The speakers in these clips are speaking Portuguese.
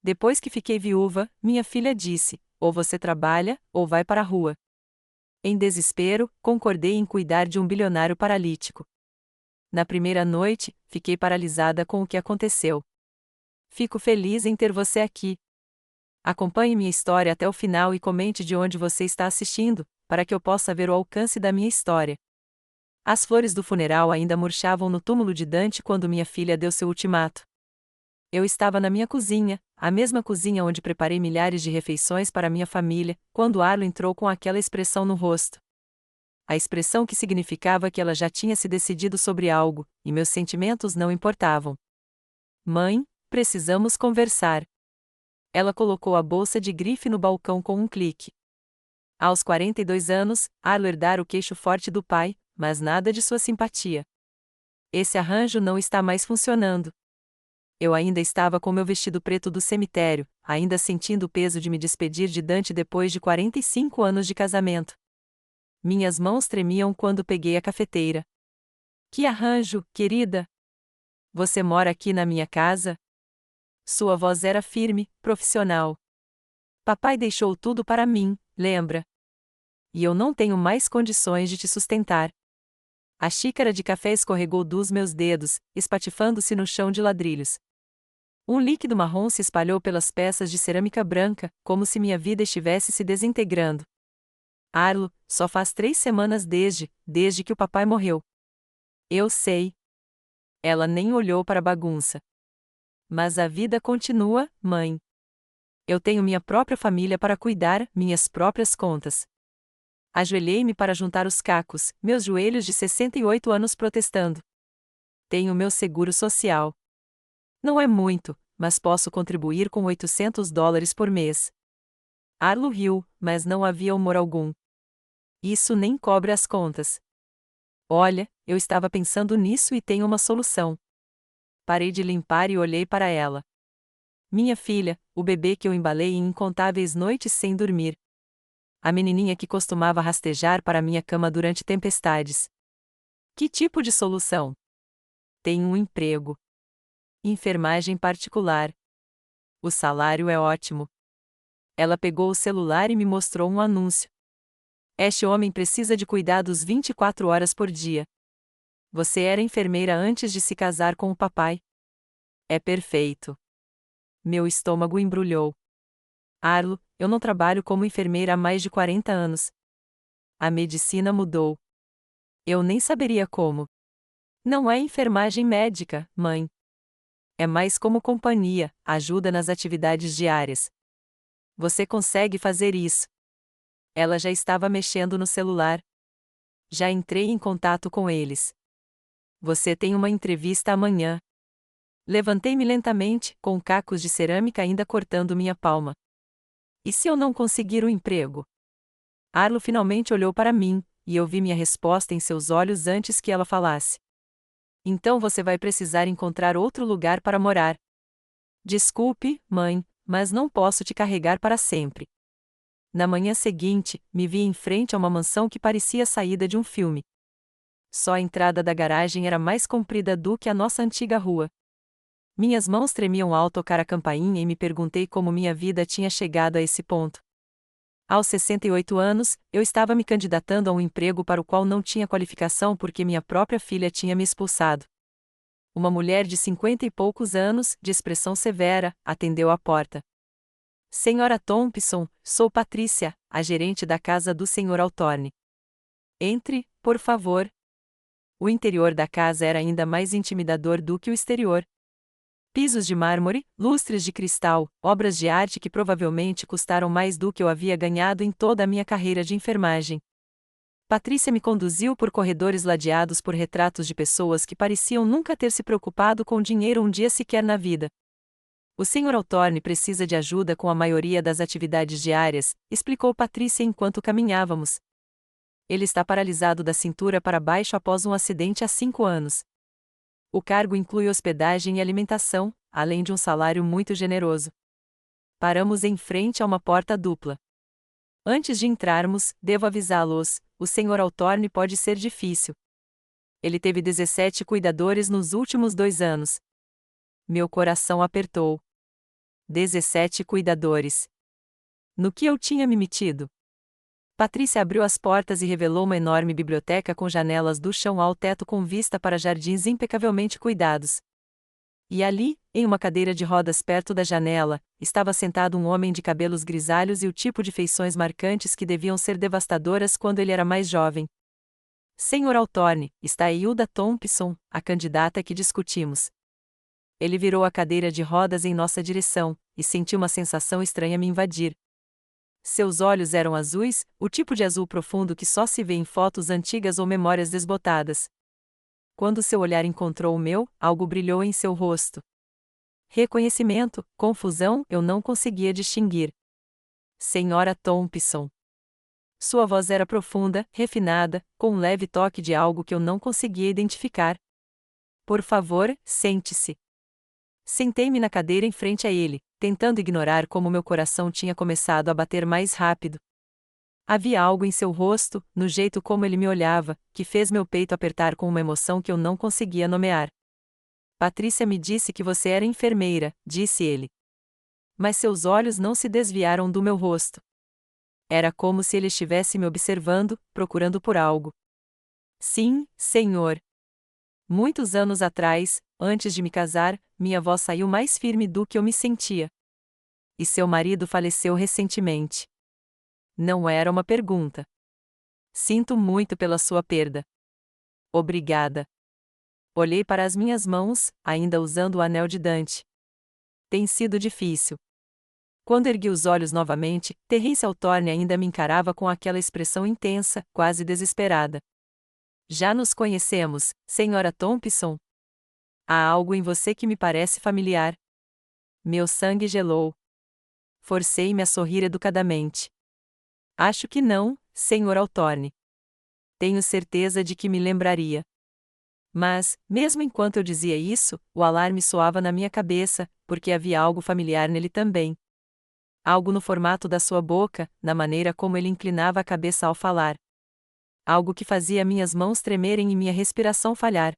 Depois que fiquei viúva, minha filha disse: ou você trabalha, ou vai para a rua. Em desespero, concordei em cuidar de um bilionário paralítico. Na primeira noite, fiquei paralisada com o que aconteceu. Fico feliz em ter você aqui. Acompanhe minha história até o final e comente de onde você está assistindo, para que eu possa ver o alcance da minha história. As flores do funeral ainda murchavam no túmulo de Dante quando minha filha deu seu ultimato. Eu estava na minha cozinha, a mesma cozinha onde preparei milhares de refeições para minha família, quando Arlo entrou com aquela expressão no rosto. A expressão que significava que ela já tinha se decidido sobre algo, e meus sentimentos não importavam. Mãe, precisamos conversar. Ela colocou a bolsa de grife no balcão com um clique. Aos 42 anos, Arlo herdara o queixo forte do pai, mas nada de sua simpatia. Esse arranjo não está mais funcionando. Eu ainda estava com meu vestido preto do cemitério, ainda sentindo o peso de me despedir de Dante depois de 45 anos de casamento. Minhas mãos tremiam quando peguei a cafeteira. Que arranjo, querida! Você mora aqui na minha casa? Sua voz era firme, profissional. Papai deixou tudo para mim, lembra? E eu não tenho mais condições de te sustentar. A xícara de café escorregou dos meus dedos, espatifando-se no chão de ladrilhos. Um líquido marrom se espalhou pelas peças de cerâmica branca, como se minha vida estivesse se desintegrando. Arlo, só faz 3 semanas desde que o papai morreu. Eu sei. Ela nem olhou para a bagunça. Mas a vida continua, mãe. Eu tenho minha própria família para cuidar, minhas próprias contas. Ajoelhei-me para juntar os cacos, meus joelhos de 68 anos protestando. Tenho meu seguro social. Não é muito, mas posso contribuir com $800 por mês. Arlo riu, mas não havia humor algum. Isso nem cobre as contas. Olha, eu estava pensando nisso e tenho uma solução. Parei de limpar e olhei para ela. Minha filha, o bebê que eu embalei em incontáveis noites sem dormir. A menininha que costumava rastejar para minha cama durante tempestades. Que tipo de solução? Tenho um emprego. Enfermagem particular. O salário é ótimo. Ela pegou o celular e me mostrou um anúncio. Este homem precisa de cuidados 24 horas por dia. Você era enfermeira antes de se casar com o papai? É perfeito. Meu estômago embrulhou. Arlo, eu não trabalho como enfermeira há mais de 40 anos. A medicina mudou. Eu nem saberia como. Não é enfermagem médica, mãe. É mais como companhia, ajuda nas atividades diárias. Você consegue fazer isso. Ela já estava mexendo no celular. Já entrei em contato com eles. Você tem uma entrevista amanhã. Levantei-me lentamente, com cacos de cerâmica ainda cortando minha palma. E se eu não conseguir o emprego? Arlo finalmente olhou para mim, e eu vi minha resposta em seus olhos antes que ela falasse. Então você vai precisar encontrar outro lugar para morar. Desculpe, mãe, mas não posso te carregar para sempre. Na manhã seguinte, me vi em frente a uma mansão que parecia saída de um filme. Só a entrada da garagem era mais comprida do que a nossa antiga rua. Minhas mãos tremiam ao tocar a campainha e me perguntei como minha vida tinha chegado a esse ponto. Aos 68 anos, eu estava me candidatando a um emprego para o qual não tinha qualificação porque minha própria filha tinha me expulsado. Uma mulher de 50 e poucos anos, de expressão severa, atendeu à porta. Senhora Thompson, sou Patrícia, a gerente da casa do Sr. Altorne. Entre, por favor. O interior da casa era ainda mais intimidador do que o exterior. Pisos de mármore, lustres de cristal, obras de arte que provavelmente custaram mais do que eu havia ganhado em toda a minha carreira de enfermagem. Patrícia me conduziu por corredores ladeados por retratos de pessoas que pareciam nunca ter se preocupado com dinheiro um dia sequer na vida. O Sr. Altorne precisa de ajuda com a maioria das atividades diárias, explicou Patrícia enquanto caminhávamos. Ele está paralisado da cintura para baixo após um acidente há 5 anos. O cargo inclui hospedagem e alimentação, além de um salário muito generoso. Paramos em frente a uma porta dupla. Antes de entrarmos, devo avisá-los, o Sr. Altorne pode ser difícil. Ele teve 17 cuidadores nos últimos 2 anos. Meu coração apertou. 17 cuidadores. No que eu tinha me metido? Patrícia abriu as portas e revelou uma enorme biblioteca com janelas do chão ao teto com vista para jardins impecavelmente cuidados. E ali, em uma cadeira de rodas perto da janela, estava sentado um homem de cabelos grisalhos e o tipo de feições marcantes que deviam ser devastadoras quando ele era mais jovem. Sr. Althorne, está aí Hilda Thompson, a candidata que discutimos. Ele virou a cadeira de rodas em nossa direção, e senti uma sensação estranha me invadir. Seus olhos eram azuis, o tipo de azul profundo que só se vê em fotos antigas ou memórias desbotadas. Quando seu olhar encontrou o meu, algo brilhou em seu rosto. Reconhecimento, confusão, eu não conseguia distinguir. Senhora Thompson. Sua voz era profunda, refinada, com um leve toque de algo que eu não conseguia identificar. Por favor, sente-se. Sentei-me na cadeira em frente a ele, tentando ignorar como meu coração tinha começado a bater mais rápido. Havia algo em seu rosto, no jeito como ele me olhava, que fez meu peito apertar com uma emoção que eu não conseguia nomear. Patrícia me disse que você era enfermeira, disse ele. Mas seus olhos não se desviaram do meu rosto. Era como se ele estivesse me observando, procurando por algo. Sim, senhor. Muitos anos atrás, antes de me casar, minha voz saiu mais firme do que eu me sentia. E seu marido faleceu recentemente. Não era uma pergunta. Sinto muito pela sua perda. Obrigada. Olhei para as minhas mãos, ainda usando o anel de Dante. Tem sido difícil. Quando ergui os olhos novamente, Terence Althorne ainda me encarava com aquela expressão intensa, quase desesperada. Já nos conhecemos, Senhora Thompson? Há algo em você que me parece familiar. Meu sangue gelou. Forcei-me a sorrir educadamente. Acho que não, Sr. Althorne. Tenho certeza de que me lembraria. Mas, mesmo enquanto eu dizia isso, o alarme soava na minha cabeça, porque havia algo familiar nele também. Algo no formato da sua boca, na maneira como ele inclinava a cabeça ao falar. Algo que fazia minhas mãos tremerem e minha respiração falhar.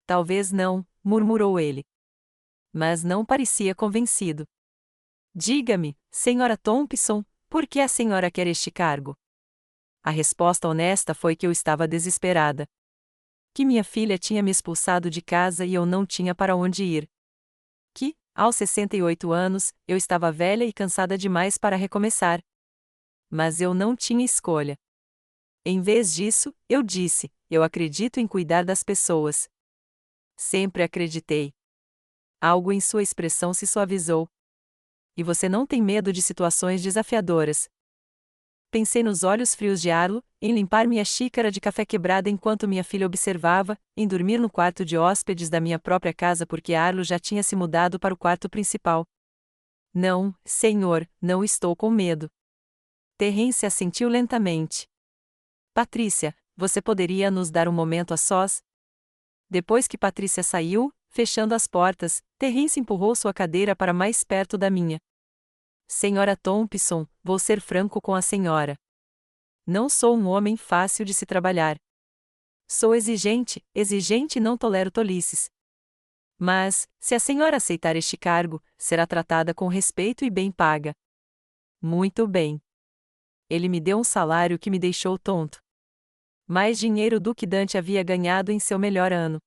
Talvez não, murmurou ele. Mas não parecia convencido. Diga-me, Senhora Thompson, por que a senhora quer este cargo? A resposta honesta foi que eu estava desesperada. Que minha filha tinha me expulsado de casa e eu não tinha para onde ir. Que, aos 68 anos, eu estava velha e cansada demais para recomeçar. Mas eu não tinha escolha. Em vez disso, eu disse, eu acredito em cuidar das pessoas. Sempre acreditei. Algo em sua expressão se suavizou. E você não tem medo de situações desafiadoras? Pensei nos olhos frios de Arlo, em limpar minha xícara de café quebrada enquanto minha filha observava, em dormir no quarto de hóspedes da minha própria casa porque Arlo já tinha se mudado para o quarto principal. Não, senhor, não estou com medo. Terence assentiu lentamente. Patrícia, você poderia nos dar um momento a sós? Depois que Patrícia saiu, fechando as portas, Terence empurrou sua cadeira para mais perto da minha. Senhora Thompson, vou ser franco com a senhora. Não sou um homem fácil de se trabalhar. Sou exigente e não tolero tolices. Mas, se a senhora aceitar este cargo, será tratada com respeito e bem paga. Muito bem. Ele me deu um salário que me deixou tonto. Mais dinheiro do que Dante havia ganhado em seu melhor ano.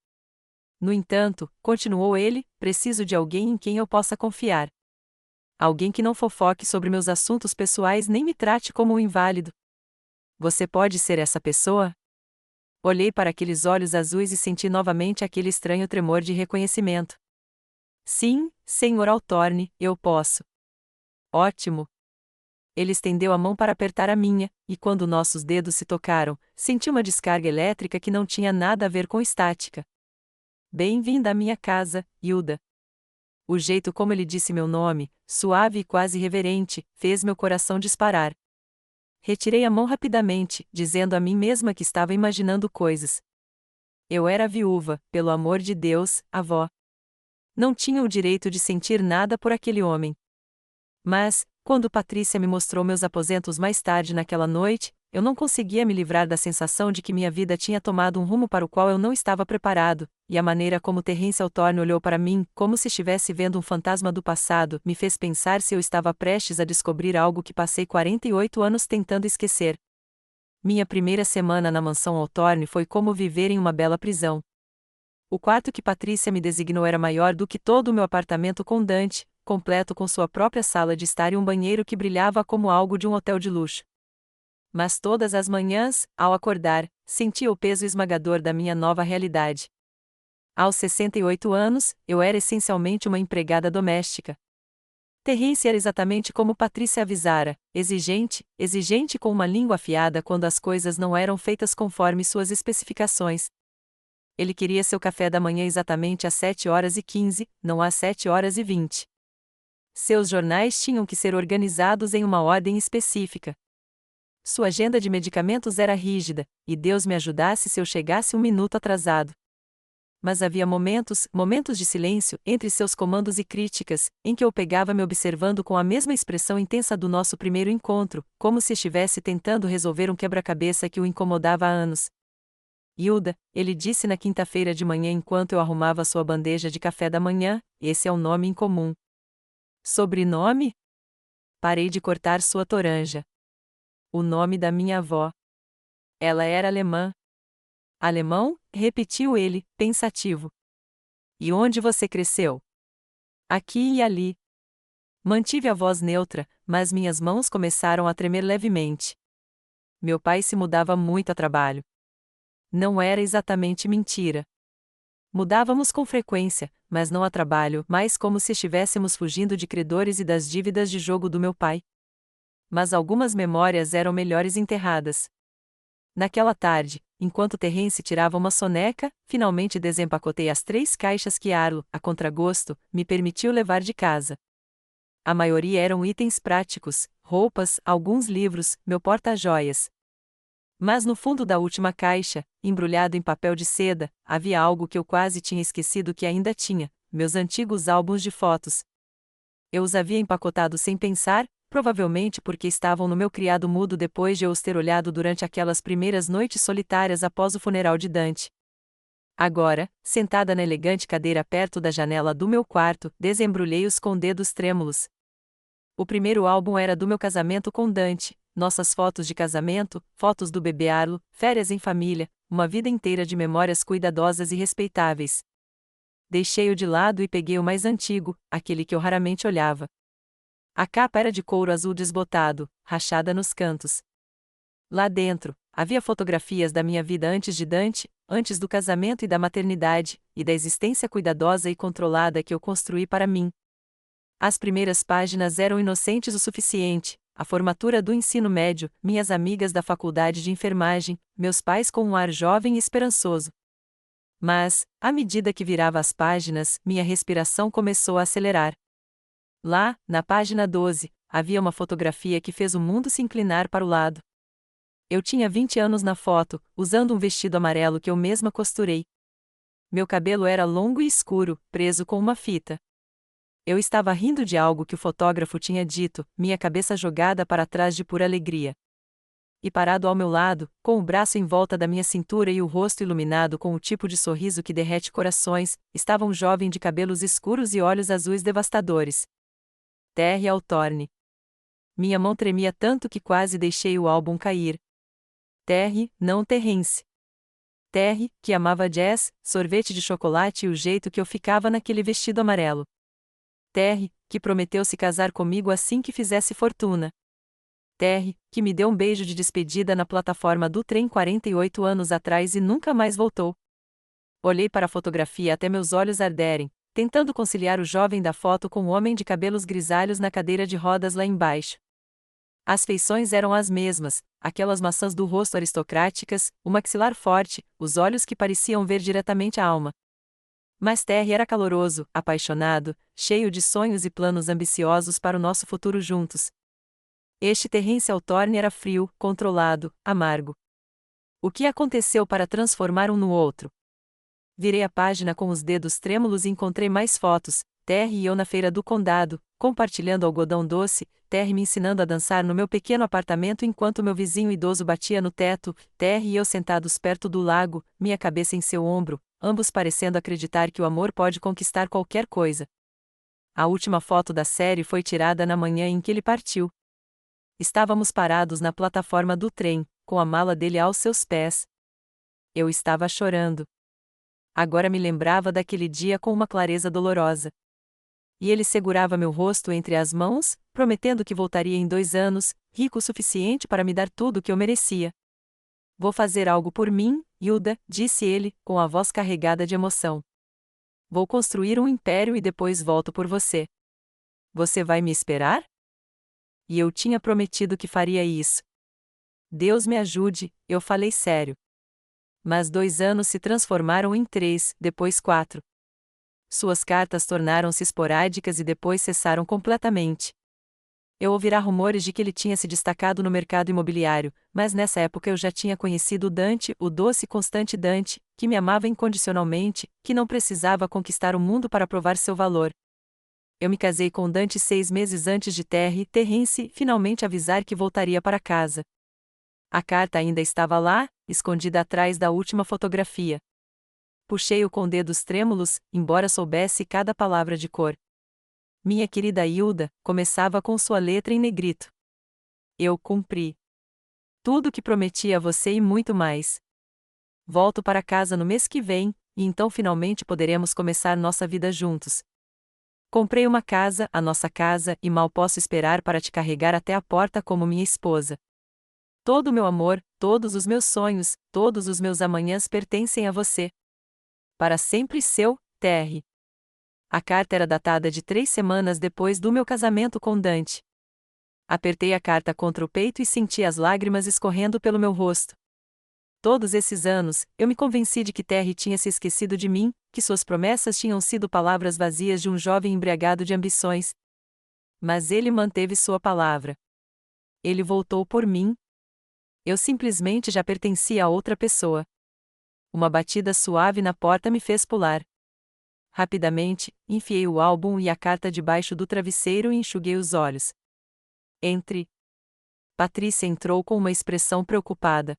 No entanto, continuou ele, preciso de alguém em quem eu possa confiar. Alguém que não fofoque sobre meus assuntos pessoais nem me trate como um inválido. Você pode ser essa pessoa? Olhei para aqueles olhos azuis e senti novamente aquele estranho tremor de reconhecimento. Sim, Sr. Althorne, eu posso. Ótimo. Ele estendeu a mão para apertar a minha, e quando nossos dedos se tocaram, senti uma descarga elétrica que não tinha nada a ver com estática. Bem-vinda à minha casa, Hilda. O jeito como ele disse meu nome, suave e quase reverente, fez meu coração disparar. Retirei a mão rapidamente, dizendo a mim mesma que estava imaginando coisas. Eu era viúva, pelo amor de Deus, avó. Não tinha o direito de sentir nada por aquele homem. Mas, quando Patrícia me mostrou meus aposentos mais tarde naquela noite, eu não conseguia me livrar da sensação de que minha vida tinha tomado um rumo para o qual eu não estava preparado, e a maneira como Terence Hawthorne olhou para mim, como se estivesse vendo um fantasma do passado, me fez pensar se eu estava prestes a descobrir algo que passei 48 anos tentando esquecer. Minha primeira semana na mansão Hawthorne foi como viver em uma bela prisão. O quarto que Patrícia me designou era maior do que todo o meu apartamento com Dante, completo com sua própria sala de estar e um banheiro que brilhava como algo de um hotel de luxo. Mas todas as manhãs, ao acordar, sentia o peso esmagador da minha nova realidade. Aos 68 anos, eu era essencialmente uma empregada doméstica. Terence era exatamente como Patrícia avisara, exigente com uma língua afiada quando as coisas não eram feitas conforme suas especificações. Ele queria seu café da manhã exatamente às 7h15, não às 7h20. Seus jornais tinham que ser organizados em uma ordem específica. Sua agenda de medicamentos era rígida, e Deus me ajudasse se eu chegasse um minuto atrasado. Mas havia momentos de silêncio, entre seus comandos e críticas, em que eu pegava me observando com a mesma expressão intensa do nosso primeiro encontro, como se estivesse tentando resolver um quebra-cabeça que o incomodava há anos. Hilda, ele disse na quinta-feira de manhã enquanto eu arrumava sua bandeja de café da manhã, esse é um nome incomum. Sobrenome? Parei de cortar sua toranja. O nome da minha avó. Ela era alemã. Alemão? Repetiu ele, pensativo. E onde você cresceu? Aqui e ali. Mantive a voz neutra, mas minhas mãos começaram a tremer levemente. Meu pai se mudava muito a trabalho. Não era exatamente mentira. Mudávamos com frequência, mas não a trabalho, mais como se estivéssemos fugindo de credores e das dívidas de jogo do meu pai. Mas algumas memórias eram melhores enterradas. Naquela tarde, enquanto Terence tirava uma soneca, finalmente desempacotei as 3 caixas que Arlo, a contragosto, me permitiu levar de casa. A maioria eram itens práticos, roupas, alguns livros, meu porta-joias. Mas no fundo da última caixa, embrulhado em papel de seda, havia algo que eu quase tinha esquecido que ainda tinha: meus antigos álbuns de fotos. Eu os havia empacotado sem pensar, provavelmente porque estavam no meu criado mudo depois de eu os ter olhado durante aquelas primeiras noites solitárias após o funeral de Dante. Agora, sentada na elegante cadeira perto da janela do meu quarto, desembrulhei-os com dedos trêmulos. O primeiro álbum era do meu casamento com Dante, nossas fotos de casamento, fotos do bebê Arlo, férias em família, uma vida inteira de memórias cuidadosas e respeitáveis. Deixei-o de lado e peguei o mais antigo, aquele que eu raramente olhava. A capa era de couro azul desbotado, rachada nos cantos. Lá dentro, havia fotografias da minha vida antes de Dante, antes do casamento e da maternidade, e da existência cuidadosa e controlada que eu construí para mim. As primeiras páginas eram inocentes o suficiente: a formatura do ensino médio, minhas amigas da faculdade de enfermagem, meus pais com um ar jovem e esperançoso. Mas, à medida que virava as páginas, minha respiração começou a acelerar. Lá, na página 12, havia uma fotografia que fez o mundo se inclinar para o lado. Eu tinha 20 anos na foto, usando um vestido amarelo que eu mesma costurei. Meu cabelo era longo e escuro, preso com uma fita. Eu estava rindo de algo que o fotógrafo tinha dito, minha cabeça jogada para trás de pura alegria. E parado ao meu lado, com o braço em volta da minha cintura e o rosto iluminado com o tipo de sorriso que derrete corações, estava um jovem de cabelos escuros e olhos azuis devastadores. Terry Hawthorne. Minha mão tremia tanto que quase deixei o álbum cair. Terry, não Terence. Terry, que amava jazz, sorvete de chocolate e o jeito que eu ficava naquele vestido amarelo. Terry, que prometeu se casar comigo assim que fizesse fortuna. Terry, que me deu um beijo de despedida na plataforma do trem 48 anos atrás e nunca mais voltou. Olhei para a fotografia até meus olhos arderem, tentando conciliar o jovem da foto com o homem de cabelos grisalhos na cadeira de rodas lá embaixo. As feições eram as mesmas, aquelas maçãs do rosto aristocráticas, o maxilar forte, os olhos que pareciam ver diretamente a alma. Mas Terry era caloroso, apaixonado, cheio de sonhos e planos ambiciosos para o nosso futuro juntos. Este Terence Hawthorne era frio, controlado, amargo. O que aconteceu para transformar um no outro? Virei a página com os dedos trêmulos e encontrei mais fotos, Terry e eu na feira do condado, compartilhando algodão doce, Terry me ensinando a dançar no meu pequeno apartamento enquanto meu vizinho idoso batia no teto, Terry e eu sentados perto do lago, minha cabeça em seu ombro, ambos parecendo acreditar que o amor pode conquistar qualquer coisa. A última foto da série foi tirada na manhã em que ele partiu. Estávamos parados na plataforma do trem, com a mala dele aos seus pés. Eu estava chorando. Agora me lembrava daquele dia com uma clareza dolorosa. E ele segurava meu rosto entre as mãos, prometendo que voltaria em 2 anos, rico o suficiente para me dar tudo o que eu merecia. Vou fazer algo por mim, Hilda, disse ele, com a voz carregada de emoção. Vou construir um império e depois volto por você. Você vai me esperar? E eu tinha prometido que faria isso. Deus me ajude, eu falei sério. Mas 2 anos se transformaram em 3, depois 4. Suas cartas tornaram-se esporádicas e depois cessaram completamente. Eu ouvira rumores de que ele tinha se destacado no mercado imobiliário, mas nessa época eu já tinha conhecido Dante, o doce e constante Dante, que me amava incondicionalmente, que não precisava conquistar o mundo para provar seu valor. Eu me casei com Dante 6 meses antes de Terry e Terrence finalmente avisar que voltaria para casa. A carta ainda estava lá, escondida atrás da última fotografia. Puxei-o com dedos trêmulos, embora soubesse cada palavra de cor. Minha querida Hilda, começava com sua letra em negrito. Eu cumpri tudo o que prometi a você e muito mais. Volto para casa no mês que vem, e então finalmente poderemos começar nossa vida juntos. Comprei uma casa, a nossa casa, e mal posso esperar para te carregar até a porta como minha esposa. Todo o meu amor, todos os meus sonhos, todos os meus amanhãs pertencem a você. Para sempre seu, Terry. A carta era datada de 3 semanas depois do meu casamento com Dante. Apertei a carta contra o peito e senti as lágrimas escorrendo pelo meu rosto. Todos esses anos, eu me convenci de que Terry tinha se esquecido de mim, que suas promessas tinham sido palavras vazias de um jovem embriagado de ambições. Mas ele manteve sua palavra. Ele voltou por mim. Eu simplesmente já pertencia a outra pessoa. Uma batida suave na porta me fez pular. Rapidamente, enfiei o álbum e a carta debaixo do travesseiro e enxuguei os olhos. Entre. Patrícia entrou com uma expressão preocupada.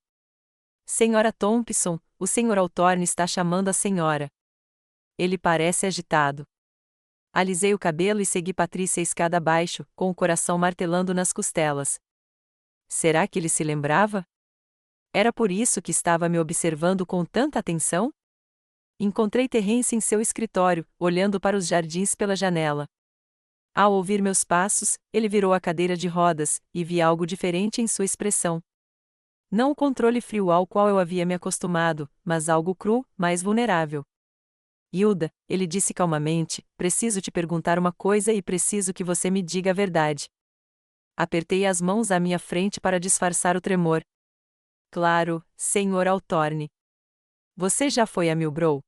Senhora Thompson, o Sr. Altorne está chamando a senhora. Ele parece agitado. Alisei o cabelo e segui Patrícia escada abaixo, com o coração martelando nas costelas. Será que ele se lembrava? Era por isso que estava me observando com tanta atenção? Encontrei Terrence em seu escritório, olhando para os jardins pela janela. Ao ouvir meus passos, ele virou a cadeira de rodas, e vi algo diferente em sua expressão. Não o controle frio ao qual eu havia me acostumado, mas algo cru, mais vulnerável. Hilda, ele disse calmamente, preciso te perguntar uma coisa e preciso que você me diga a verdade. Apertei as mãos à minha frente para disfarçar o tremor. Claro, Sr. Altorne. Você já foi a Millbrow?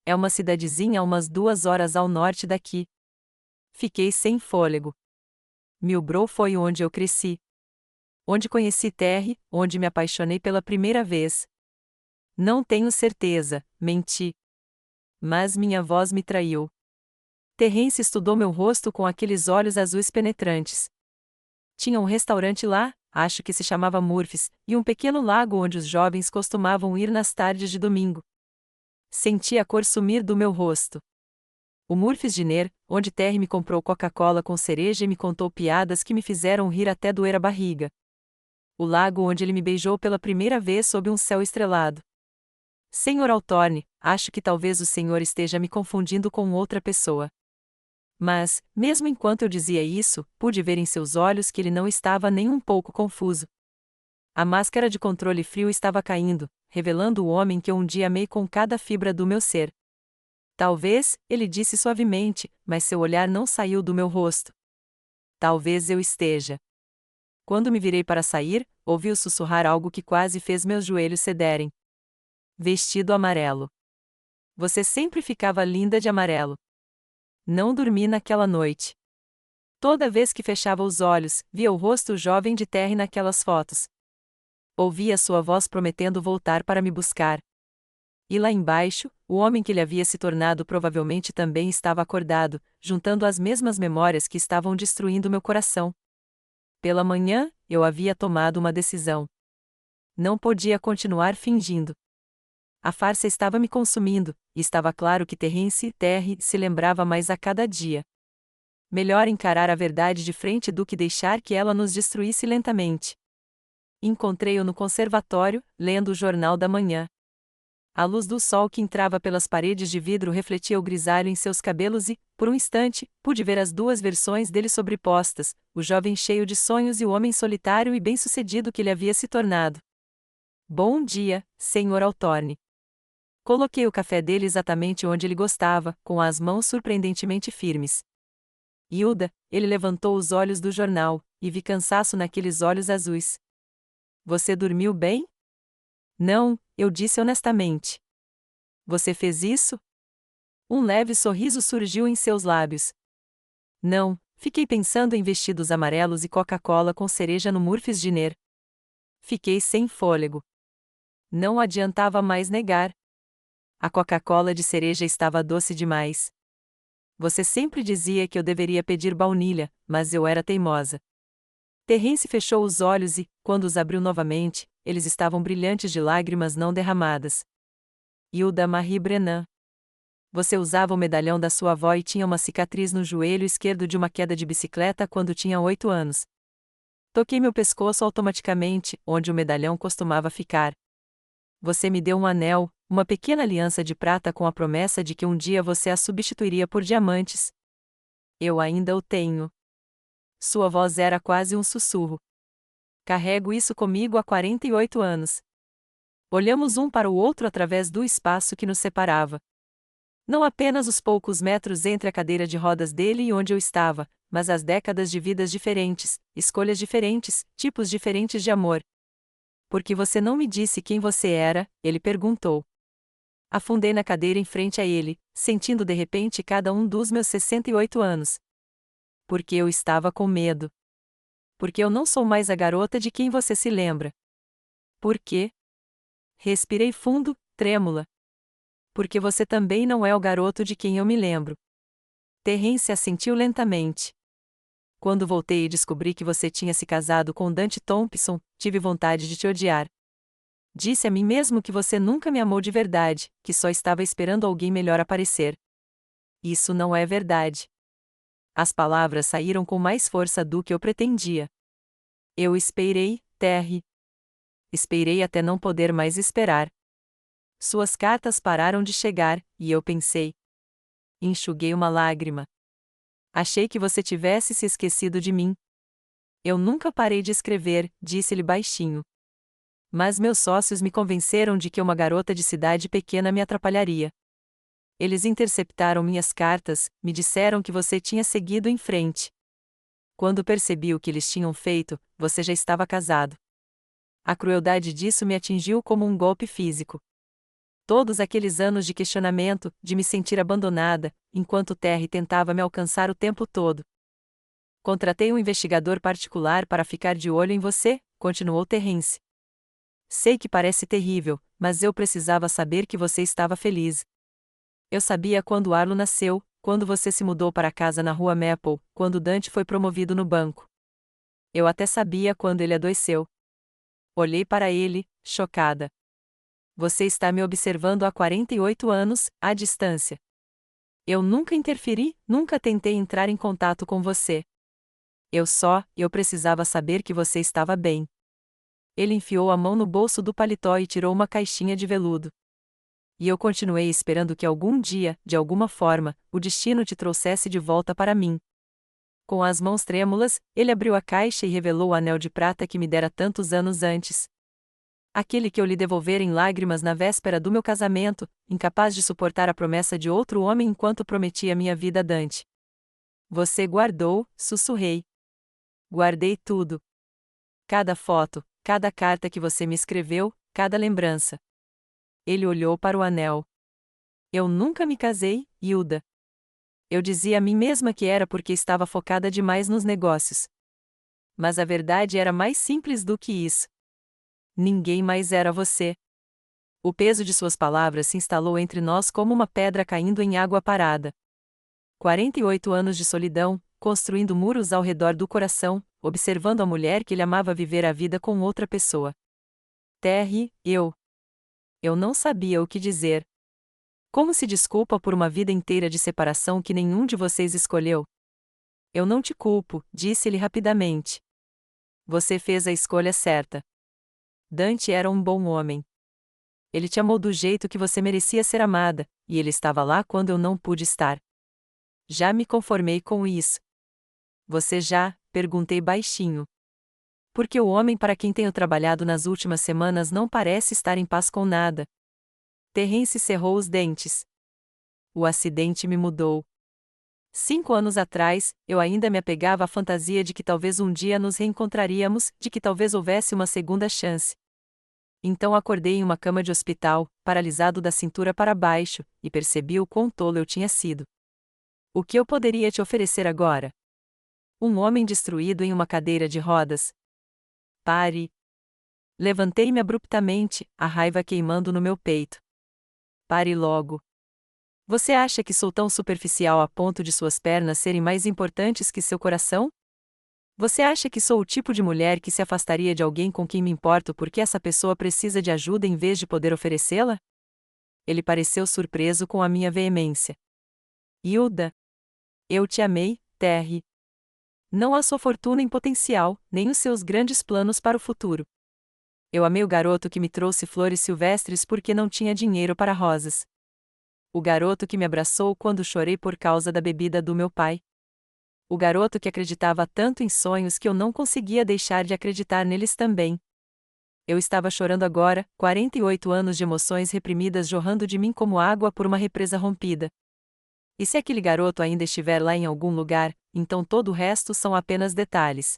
É uma cidadezinha a umas 2 horas ao norte daqui. Fiquei sem fôlego. Millbrow foi onde eu cresci. Onde conheci Terry, onde me apaixonei pela primeira vez. Não tenho certeza, menti. Mas minha voz me traiu. Terrence estudou meu rosto com aqueles olhos azuis penetrantes. Tinha um restaurante lá, acho que se chamava Murphy's, e um pequeno lago onde os jovens costumavam ir nas tardes de domingo. Senti a cor sumir do meu rosto. O Murphy's Diner, onde Terry me comprou Coca-Cola com cereja e me contou piadas que me fizeram rir até doer a barriga. O lago onde ele me beijou pela primeira vez sob um céu estrelado. Sr. Altorne, acho que talvez o senhor esteja me confundindo com outra pessoa. Mas, mesmo enquanto eu dizia isso, pude ver em seus olhos que ele não estava nem um pouco confuso. A máscara de controle frio estava caindo, revelando o homem que eu um dia amei com cada fibra do meu ser. Talvez, ele disse suavemente, mas seu olhar não saiu do meu rosto. Talvez eu esteja. Quando me virei para sair, ouvi-o sussurrar algo que quase fez meus joelhos cederem. Vestido amarelo. Você sempre ficava linda de amarelo. Não dormi naquela noite. Toda vez que fechava os olhos, via o rosto jovem de Terry naquelas fotos. Ouvia sua voz prometendo voltar para me buscar. E lá embaixo, O homem que ele havia se tornado provavelmente também estava acordado, juntando as mesmas memórias que estavam destruindo meu coração. Pela manhã, eu havia tomado uma decisão. Não podia continuar fingindo. A farsa estava me consumindo, e estava claro que Terry se lembrava mais a cada dia. Melhor encarar a verdade de frente do que deixar que ela nos destruísse lentamente. Encontrei-o no conservatório, lendo o jornal da manhã. A luz do sol que entrava pelas paredes de vidro refletia o grisalho em seus cabelos e, por um instante, pude ver as duas versões dele sobrepostas, o jovem cheio de sonhos e o homem solitário e bem-sucedido que ele havia se tornado. Bom dia, Sr. Altorne. Coloquei o café dele exatamente onde ele gostava, com as mãos surpreendentemente firmes. Hilda, ele levantou os olhos do jornal, e vi cansaço naqueles olhos azuis. Você dormiu bem? Não, eu disse honestamente. Você fez isso? Um leve sorriso surgiu em seus lábios. Não, fiquei pensando em vestidos amarelos e Coca-Cola com cereja no Murphy's Diner. Fiquei sem fôlego. Não adiantava mais negar. A Coca-Cola de cereja estava doce demais. Você sempre dizia que eu deveria pedir baunilha, mas eu era teimosa. Terence fechou os olhos e, quando os abriu novamente, eles estavam brilhantes de lágrimas não derramadas. Hilda Marie Brennan. Você usava o medalhão da sua avó e tinha uma cicatriz no joelho esquerdo de uma queda de bicicleta quando tinha 8 anos. Toquei meu pescoço automaticamente, onde o medalhão costumava ficar. Você me deu um anel, uma pequena aliança de prata com a promessa de que um dia você a substituiria por diamantes. Eu ainda o tenho. Sua voz era quase um sussurro. Carrego isso comigo há 48 anos. Olhamos um para o outro através do espaço que nos separava. Não apenas os poucos metros entre a cadeira de rodas dele e onde eu estava, mas as décadas de vidas diferentes, escolhas diferentes, tipos diferentes de amor. Por que você não me disse quem você era? Ele perguntou. Afundei na cadeira em frente a ele, sentindo de repente cada um dos meus 68 anos. Porque eu estava com medo. Porque eu não sou mais a garota de quem você se lembra. Por quê? Respirei fundo, trêmula. Porque você também não é o garoto de quem eu me lembro. Terence assentiu lentamente. Quando voltei e descobri que você tinha se casado com Dante Thompson, tive vontade de te odiar. Disse a mim mesmo que você nunca me amou de verdade, que só estava esperando alguém melhor aparecer. Isso não é verdade. As palavras saíram com mais força do que eu pretendia. Eu esperei, Terry. Esperei até não poder mais esperar. Suas cartas pararam de chegar, e eu pensei. Enxuguei uma lágrima. Achei que você tivesse se esquecido de mim. Eu nunca parei de escrever, disse-lhe baixinho. Mas meus sócios me convenceram de que uma garota de cidade pequena me atrapalharia. Eles interceptaram minhas cartas, me disseram que você tinha seguido em frente. Quando percebi o que eles tinham feito, você já estava casado. A crueldade disso me atingiu como um golpe físico. Todos aqueles anos de questionamento, de me sentir abandonada, enquanto Terry tentava me alcançar o tempo todo. Contratei um investigador particular para ficar de olho em você, continuou Terence. Sei que parece terrível, mas eu precisava saber que você estava feliz. Eu sabia quando Arlo nasceu, quando você se mudou para casa na rua Maple, quando Dante foi promovido no banco. Eu até sabia quando ele adoeceu. Olhei para ele, chocada. Você está me observando há 48 anos, à distância. Eu nunca interferi, nunca tentei entrar em contato com você. Eu precisava saber que você estava bem. Ele enfiou a mão no bolso do paletó e tirou uma caixinha de veludo. E eu continuei esperando que algum dia, de alguma forma, o destino te trouxesse de volta para mim. Com as mãos trêmulas, ele abriu a caixa e revelou o anel de prata que me dera tantos anos antes. Aquele que eu lhe devolvera em lágrimas na véspera do meu casamento, incapaz de suportar a promessa de outro homem enquanto prometia minha vida a Dante. Você guardou, sussurrei. Guardei tudo. Cada foto, cada carta que você me escreveu, cada lembrança. Ele olhou para o anel. Eu nunca me casei, Hilda. Eu dizia a mim mesma que era porque estava focada demais nos negócios. Mas a verdade era mais simples do que isso. Ninguém mais era você. O peso de suas palavras se instalou entre nós como uma pedra caindo em água parada. 48 anos de solidão, construindo muros ao redor do coração, observando a mulher que ele amava viver a vida com outra pessoa. Terry, eu não sabia o que dizer. Como se desculpa por uma vida inteira de separação que nenhum de vocês escolheu? Eu não te culpo, disse-lhe rapidamente. Você fez a escolha certa. Dante era um bom homem. Ele te amou do jeito que você merecia ser amada, e ele estava lá quando eu não pude estar. Já me conformei com isso. Você já? Perguntei baixinho. Porque o homem para quem tenho trabalhado nas últimas semanas não parece estar em paz com nada. Terrence cerrou os dentes. O acidente me mudou. 5 anos atrás, eu ainda me apegava à fantasia de que talvez um dia nos reencontraríamos, de que talvez houvesse uma segunda chance. Então acordei em uma cama de hospital, paralisado da cintura para baixo, e percebi o quão tolo eu tinha sido. O que eu poderia te oferecer agora? Um homem destruído em uma cadeira de rodas. Pare. Levantei-me abruptamente, a raiva queimando no meu peito. Pare logo. Você acha que sou tão superficial a ponto de suas pernas serem mais importantes que seu coração? Você acha que sou o tipo de mulher que se afastaria de alguém com quem me importo porque essa pessoa precisa de ajuda em vez de poder oferecê-la? Ele pareceu surpreso com a minha veemência. Hilda. Eu te amei, Terry. Não a sua fortuna em potencial, nem os seus grandes planos para o futuro. Eu amei o garoto que me trouxe flores silvestres porque não tinha dinheiro para rosas. O garoto que me abraçou quando chorei por causa da bebida do meu pai. O garoto que acreditava tanto em sonhos que eu não conseguia deixar de acreditar neles também. Eu estava chorando agora, 48 anos de emoções reprimidas jorrando de mim como água por uma represa rompida. E se aquele garoto ainda estiver lá em algum lugar, então todo o resto são apenas detalhes.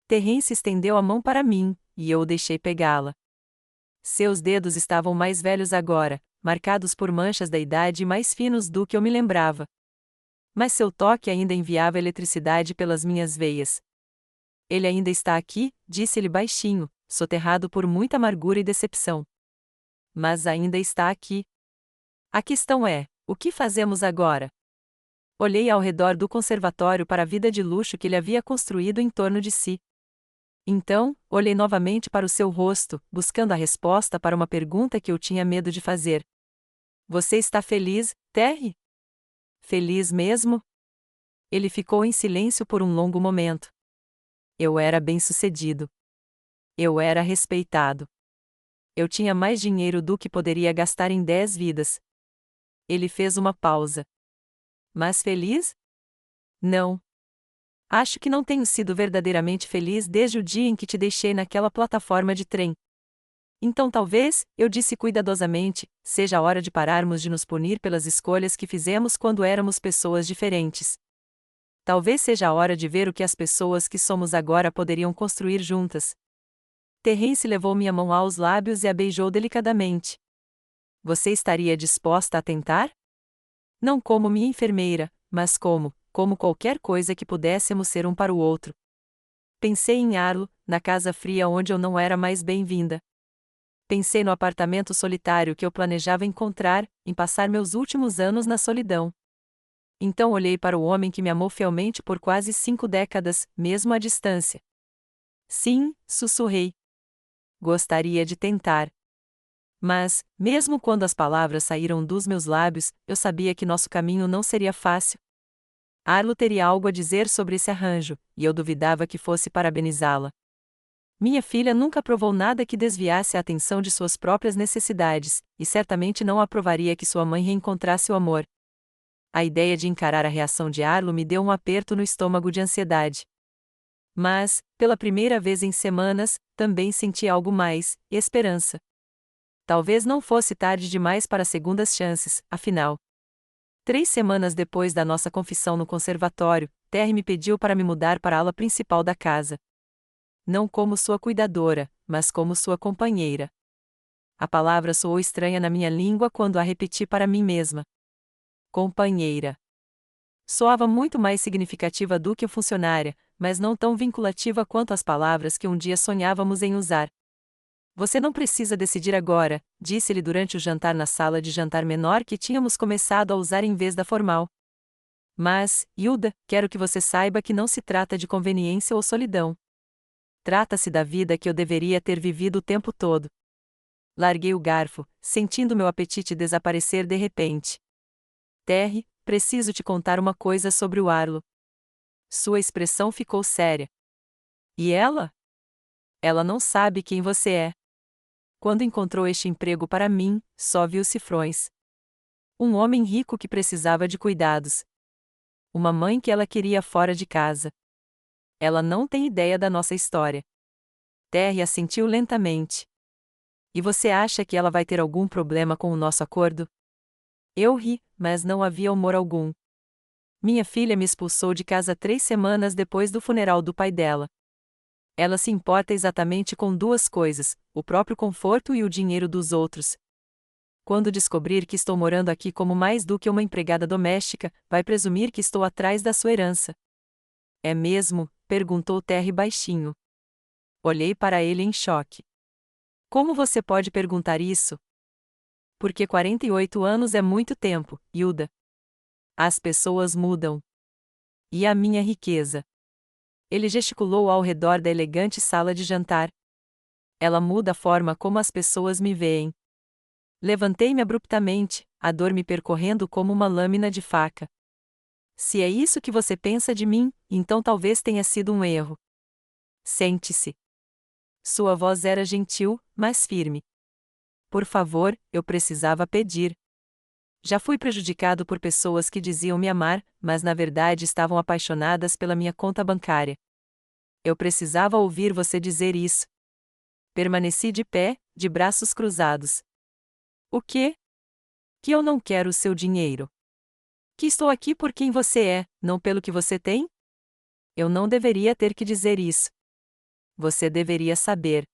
Terrence estendeu a mão para mim, e eu o deixei pegá-la. Seus dedos estavam mais velhos agora, marcados por manchas da idade e mais finos do que eu me lembrava. Mas seu toque ainda enviava eletricidade pelas minhas veias. Ele ainda está aqui, disse-ele baixinho, soterrado por muita amargura e decepção. Mas ainda está aqui. A questão é, o que fazemos agora? Olhei ao redor do conservatório para a vida de luxo que ele havia construído em torno de si. Então, olhei novamente para o seu rosto, buscando a resposta para uma pergunta que eu tinha medo de fazer. Você está feliz, Terry? Feliz mesmo? Ele ficou em silêncio por um longo momento. Eu era bem-sucedido. Eu era respeitado. Eu tinha mais dinheiro do que poderia gastar em 10 vidas. Ele fez uma pausa. Mas feliz? Não. Acho que não tenho sido verdadeiramente feliz desde o dia em que te deixei naquela plataforma de trem. Então talvez, eu disse cuidadosamente, seja a hora de pararmos de nos punir pelas escolhas que fizemos quando éramos pessoas diferentes. Talvez seja a hora de ver o que as pessoas que somos agora poderiam construir juntas. Terrence levou minha mão aos lábios e a beijou delicadamente. Você estaria disposta a tentar? Não como minha enfermeira, mas como qualquer coisa que pudéssemos ser um para o outro. Pensei em Arlo, na casa fria onde eu não era mais bem-vinda. Pensei no apartamento solitário que eu planejava encontrar, em passar meus últimos anos na solidão. Então olhei para o homem que me amou fielmente por quase 5 décadas, mesmo à distância. Sim, sussurrei. Gostaria de tentar. Mas, mesmo quando as palavras saíram dos meus lábios, eu sabia que nosso caminho não seria fácil. Arlo teria algo a dizer sobre esse arranjo, e eu duvidava que fosse parabenizá-la. Minha filha nunca provou nada que desviasse a atenção de suas próprias necessidades, e certamente não aprovaria que sua mãe reencontrasse o amor. A ideia de encarar a reação de Arlo me deu um aperto no estômago de ansiedade. Mas, pela primeira vez em semanas, também senti algo mais, esperança. Talvez não fosse tarde demais para segundas chances, afinal. 3 semanas depois da nossa confissão no conservatório, Terry me pediu para me mudar para a ala principal da casa. Não como sua cuidadora, mas como sua companheira. A palavra soou estranha na minha língua quando a repeti para mim mesma. Companheira. Soava muito mais significativa do que funcionária, mas não tão vinculativa quanto as palavras que um dia sonhávamos em usar. Você não precisa decidir agora, disse-lhe durante o jantar na sala de jantar menor que tínhamos começado a usar em vez da formal. Mas, Hilda, quero que você saiba que não se trata de conveniência ou solidão. Trata-se da vida que eu deveria ter vivido o tempo todo. Larguei o garfo, sentindo meu apetite desaparecer de repente. Terry, preciso te contar uma coisa sobre o Arlo. Sua expressão ficou séria. E ela? Ela não sabe quem você é. Quando encontrou este emprego para mim, só viu cifrões. Um homem rico que precisava de cuidados. Uma mãe que ela queria fora de casa. Ela não tem ideia da nossa história. Terry assentiu lentamente. E você acha que ela vai ter algum problema com o nosso acordo? Eu ri, mas não havia humor algum. Minha filha me expulsou de casa 3 semanas depois do funeral do pai dela. Ela se importa exatamente com duas coisas: o próprio conforto e o dinheiro dos outros. Quando descobrir que estou morando aqui como mais do que uma empregada doméstica, vai presumir que estou atrás da sua herança. É mesmo? Perguntou Terry baixinho. Olhei para ele em choque. Como você pode perguntar isso? Porque 48 anos é muito tempo, Hilda. As pessoas mudam. E a minha riqueza? Ele gesticulou ao redor da elegante sala de jantar. Ela muda a forma como as pessoas me veem. Levantei-me abruptamente, a dor me percorrendo como uma lâmina de faca. Se é isso que você pensa de mim, então talvez tenha sido um erro. Sente-se. Sua voz era gentil, mas firme. Por favor, eu precisava pedir. Já fui prejudicado por pessoas que diziam me amar, mas na verdade estavam apaixonadas pela minha conta bancária. Eu precisava ouvir você dizer isso. Permaneci de pé, de braços cruzados. O quê? Que eu não quero o seu dinheiro. Que estou aqui por quem você é, não pelo que você tem? Eu não deveria ter que dizer isso. Você deveria saber.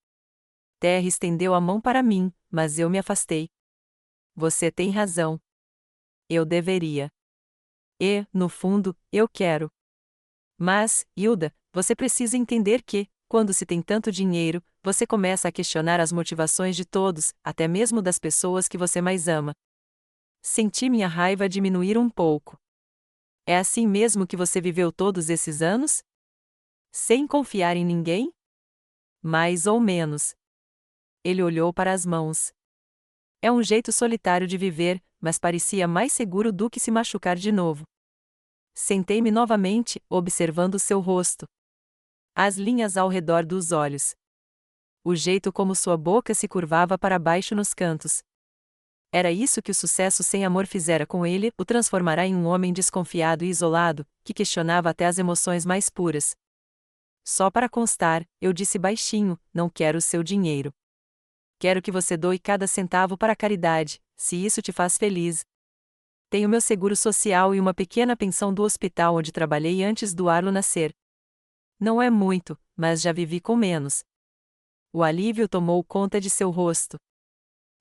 Terry estendeu a mão para mim, mas eu me afastei. Você tem razão. Eu deveria. E, no fundo, eu quero. Mas, Hilda, você precisa entender que, quando se tem tanto dinheiro, você começa a questionar as motivações de todos, até mesmo das pessoas que você mais ama. Senti minha raiva diminuir um pouco. É assim mesmo que você viveu todos esses anos? Sem confiar em ninguém? Mais ou menos. Ele olhou para as mãos. É um jeito solitário de viver, mas parecia mais seguro do que se machucar de novo. Sentei-me novamente, observando seu rosto. As linhas ao redor dos olhos. O jeito como sua boca se curvava para baixo nos cantos. Era isso que o sucesso sem amor fizera com ele, o transformará em um homem desconfiado e isolado, que questionava até as emoções mais puras. Só para constar, eu disse baixinho, não quero o seu dinheiro. Quero que você doe cada centavo para a caridade, se isso te faz feliz. Tenho meu seguro social e uma pequena pensão do hospital onde trabalhei antes do Arlo nascer. Não é muito, mas já vivi com menos. O alívio tomou conta de seu rosto.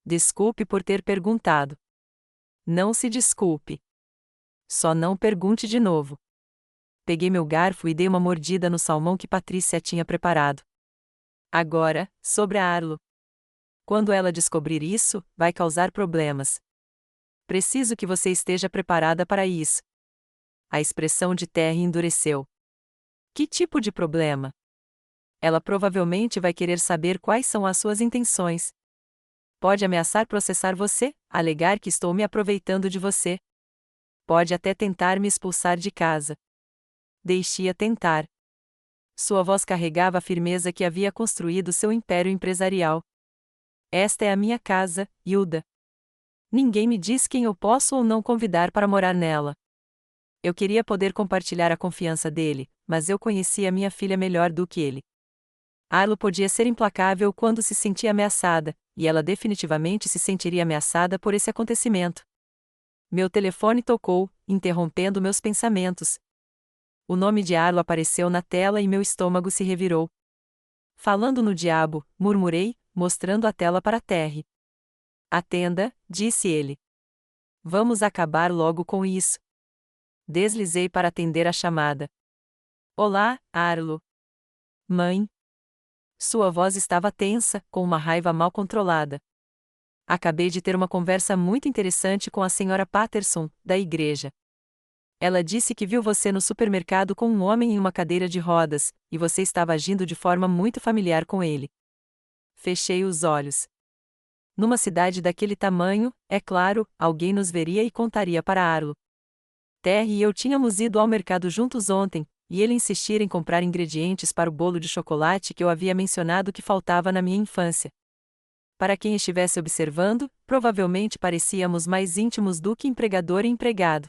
Desculpe por ter perguntado. Não se desculpe. Só não pergunte de novo. Peguei meu garfo e dei uma mordida no salmão que Patrícia tinha preparado. Agora, sobre a Arlo. Quando ela descobrir isso, vai causar problemas. Preciso que você esteja preparada para isso. A expressão de Terry endureceu. Que tipo de problema? Ela provavelmente vai querer saber quais são as suas intenções. Pode ameaçar processar você, alegar que estou me aproveitando de você. Pode até tentar me expulsar de casa. Deixe-a tentar. Sua voz carregava a firmeza que havia construído seu império empresarial. Esta é a minha casa, Hilda. Ninguém me diz quem eu posso ou não convidar para morar nela. Eu queria poder compartilhar a confiança dele, mas eu conhecia minha filha melhor do que ele. Arlo podia ser implacável quando se sentia ameaçada, e ela definitivamente se sentiria ameaçada por esse acontecimento. Meu telefone tocou, interrompendo meus pensamentos. O nome de Arlo apareceu na tela e meu estômago se revirou. Falando no diabo, murmurei, mostrando a tela para Terry. Atenda, disse ele. Vamos acabar logo com isso. Deslizei para atender a chamada. Olá, Arlo. Mãe. Sua voz estava tensa, com uma raiva mal controlada. Acabei de ter uma conversa muito interessante com a senhora Patterson, da igreja. Ela disse que viu você no supermercado com um homem em uma cadeira de rodas, e você estava agindo de forma muito familiar com ele. Fechei os olhos. Numa cidade daquele tamanho, é claro, alguém nos veria e contaria para Arlo. Terry e eu tínhamos ido ao mercado juntos ontem, e ele insistira em comprar ingredientes para o bolo de chocolate que eu havia mencionado que faltava na minha infância. Para quem estivesse observando, provavelmente parecíamos mais íntimos do que empregador e empregado.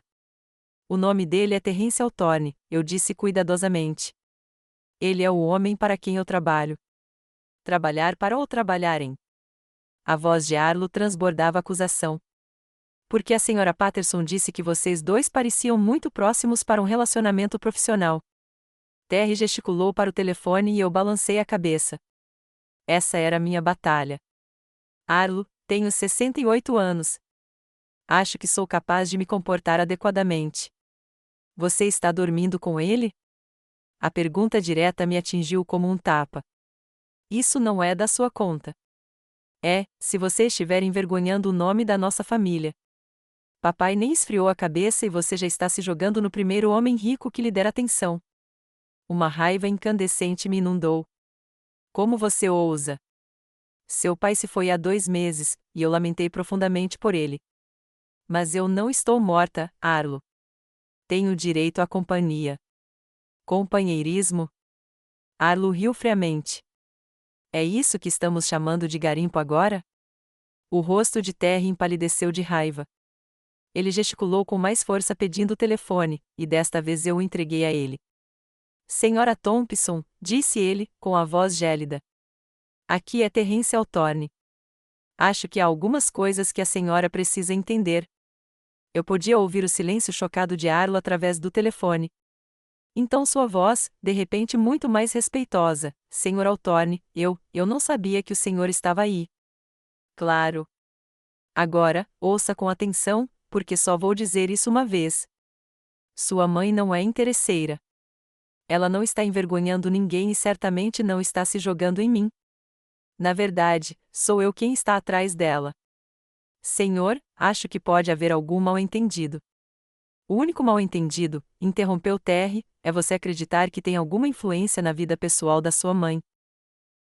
O nome dele é Terrence Althorne, eu disse cuidadosamente. Ele é o homem para quem eu trabalho. Trabalhar para ou trabalhar em? A voz de Arlo transbordava acusação. Porque a senhora Patterson disse que vocês dois pareciam muito próximos para um relacionamento profissional. Terry gesticulou para o telefone e eu balancei a cabeça. Essa era a minha batalha. Arlo, tenho 68 anos. Acho que sou capaz de me comportar adequadamente. Você está dormindo com ele? A pergunta direta me atingiu como um tapa. Isso não é da sua conta. É, se você estiver envergonhando o nome da nossa família. Papai nem esfriou a cabeça e você já está se jogando no primeiro homem rico que lhe der atenção. Uma raiva incandescente me inundou. Como você ousa? Seu pai se foi há 2 meses, e eu lamentei profundamente por ele. Mas eu não estou morta, Arlo. Tenho direito à companhia. Companheirismo? Arlo riu friamente. É isso que estamos chamando de garimpo agora? O rosto de Terry empalideceu de raiva. Ele gesticulou com mais força pedindo o telefone, e desta vez eu o entreguei a ele. Senhora Thompson, disse ele, com a voz gélida. Aqui é Terrence Althorne. Acho que há algumas coisas que a senhora precisa entender. Eu podia ouvir o silêncio chocado de Arlo através do telefone. Então sua voz, de repente muito mais respeitosa, Senhor Althorne, eu não sabia que o senhor estava aí. Claro. Agora, ouça com atenção, porque só vou dizer isso uma vez. Sua mãe não é interesseira. Ela não está envergonhando ninguém e certamente não está se jogando em mim. Na verdade, sou eu quem está atrás dela. Senhor, acho que pode haver algum mal-entendido. O único mal-entendido, interrompeu Terry, é você acreditar que tem alguma influência na vida pessoal da sua mãe.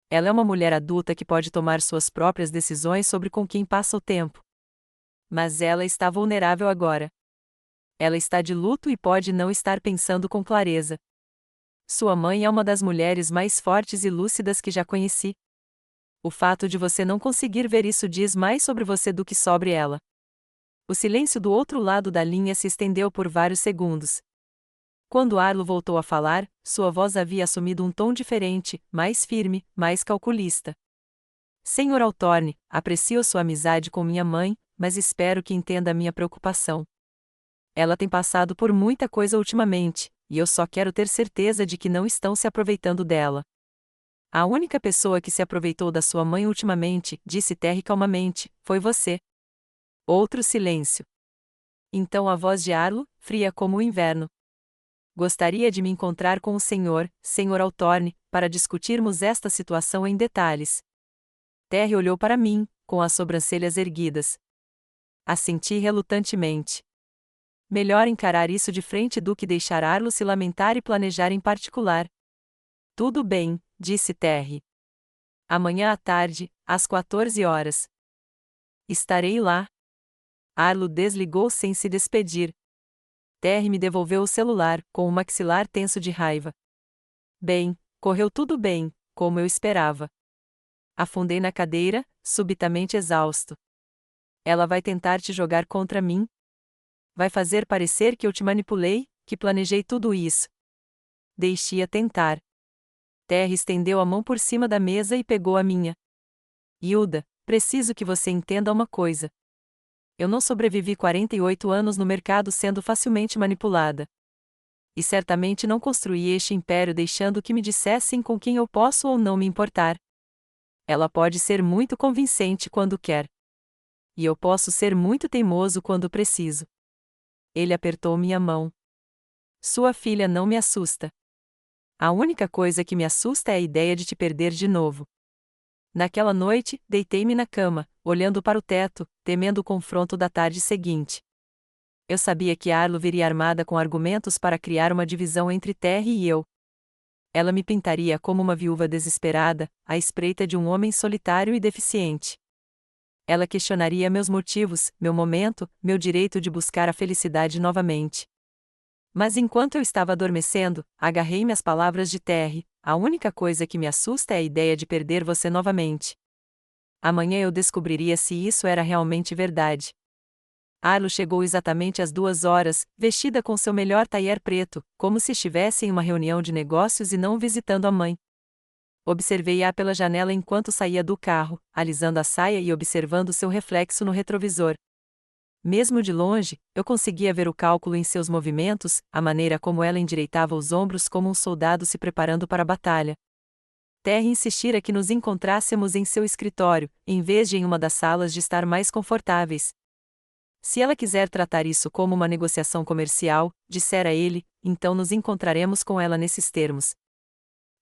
Ela é uma mulher adulta que pode tomar suas próprias decisões sobre com quem passa o tempo. Mas ela está vulnerável agora. Ela está de luto e pode não estar pensando com clareza. Sua mãe é uma das mulheres mais fortes e lúcidas que já conheci. O fato de você não conseguir ver isso diz mais sobre você do que sobre ela. O silêncio do outro lado da linha se estendeu por vários segundos. Quando Arlo voltou a falar, sua voz havia assumido um tom diferente, mais firme, mais calculista. Senhor Althorne, aprecio sua amizade com minha mãe, mas espero que entenda a minha preocupação. Ela tem passado por muita coisa ultimamente, e eu só quero ter certeza de que não estão se aproveitando dela. A única pessoa que se aproveitou da sua mãe ultimamente, disse Terry calmamente, foi você. Outro silêncio. Então a voz de Arlo, fria como o inverno. Gostaria de me encontrar com o Senhor Althorne, para discutirmos esta situação em detalhes. Terry olhou para mim, com as sobrancelhas erguidas. Assenti relutantemente. Melhor encarar isso de frente do que deixar Arlo se lamentar e planejar em particular. Tudo bem, disse Terry. Amanhã à tarde, às 14 horas. Estarei lá. Arlo desligou sem se despedir. Terry me devolveu o celular, com o maxilar tenso de raiva. Bem, correu tudo bem, como eu esperava. Afundei na cadeira, subitamente exausto. Ela vai tentar te jogar contra mim? Vai fazer parecer que eu te manipulei, que planejei tudo isso. Deixe-a tentar. Terry estendeu a mão por cima da mesa e pegou a minha. Hilda, preciso que você entenda uma coisa. Eu não sobrevivi 48 anos no mercado sendo facilmente manipulada. E certamente não construí este império deixando que me dissessem com quem eu posso ou não me importar. Ela pode ser muito convincente quando quer. E eu posso ser muito teimoso quando preciso. Ele apertou minha mão. Sua filha não me assusta. A única coisa que me assusta é a ideia de te perder de novo. Naquela noite, deitei-me na cama, olhando para o teto, temendo o confronto da tarde seguinte. Eu sabia que Arlo viria armada com argumentos para criar uma divisão entre Terry e eu. Ela me pintaria como uma viúva desesperada, à espreita de um homem solitário e deficiente. Ela questionaria meus motivos, meu momento, meu direito de buscar a felicidade novamente. Mas enquanto eu estava adormecendo, agarrei-me às palavras de Terry: a única coisa que me assusta é a ideia de perder você novamente. Amanhã eu descobriria se isso era realmente verdade. Arlo chegou exatamente às 2 horas, vestida com seu melhor taier preto, como se estivesse em uma reunião de negócios e não visitando a mãe. Observei-a pela janela enquanto saía do carro, alisando a saia e observando seu reflexo no retrovisor. Mesmo de longe, eu conseguia ver o cálculo em seus movimentos, a maneira como ela endireitava os ombros como um soldado se preparando para a batalha. Terry insistira que nos encontrássemos em seu escritório, em vez de em uma das salas de estar mais confortáveis. Se ela quiser tratar isso como uma negociação comercial, dissera ele, então nos encontraremos com ela nesses termos.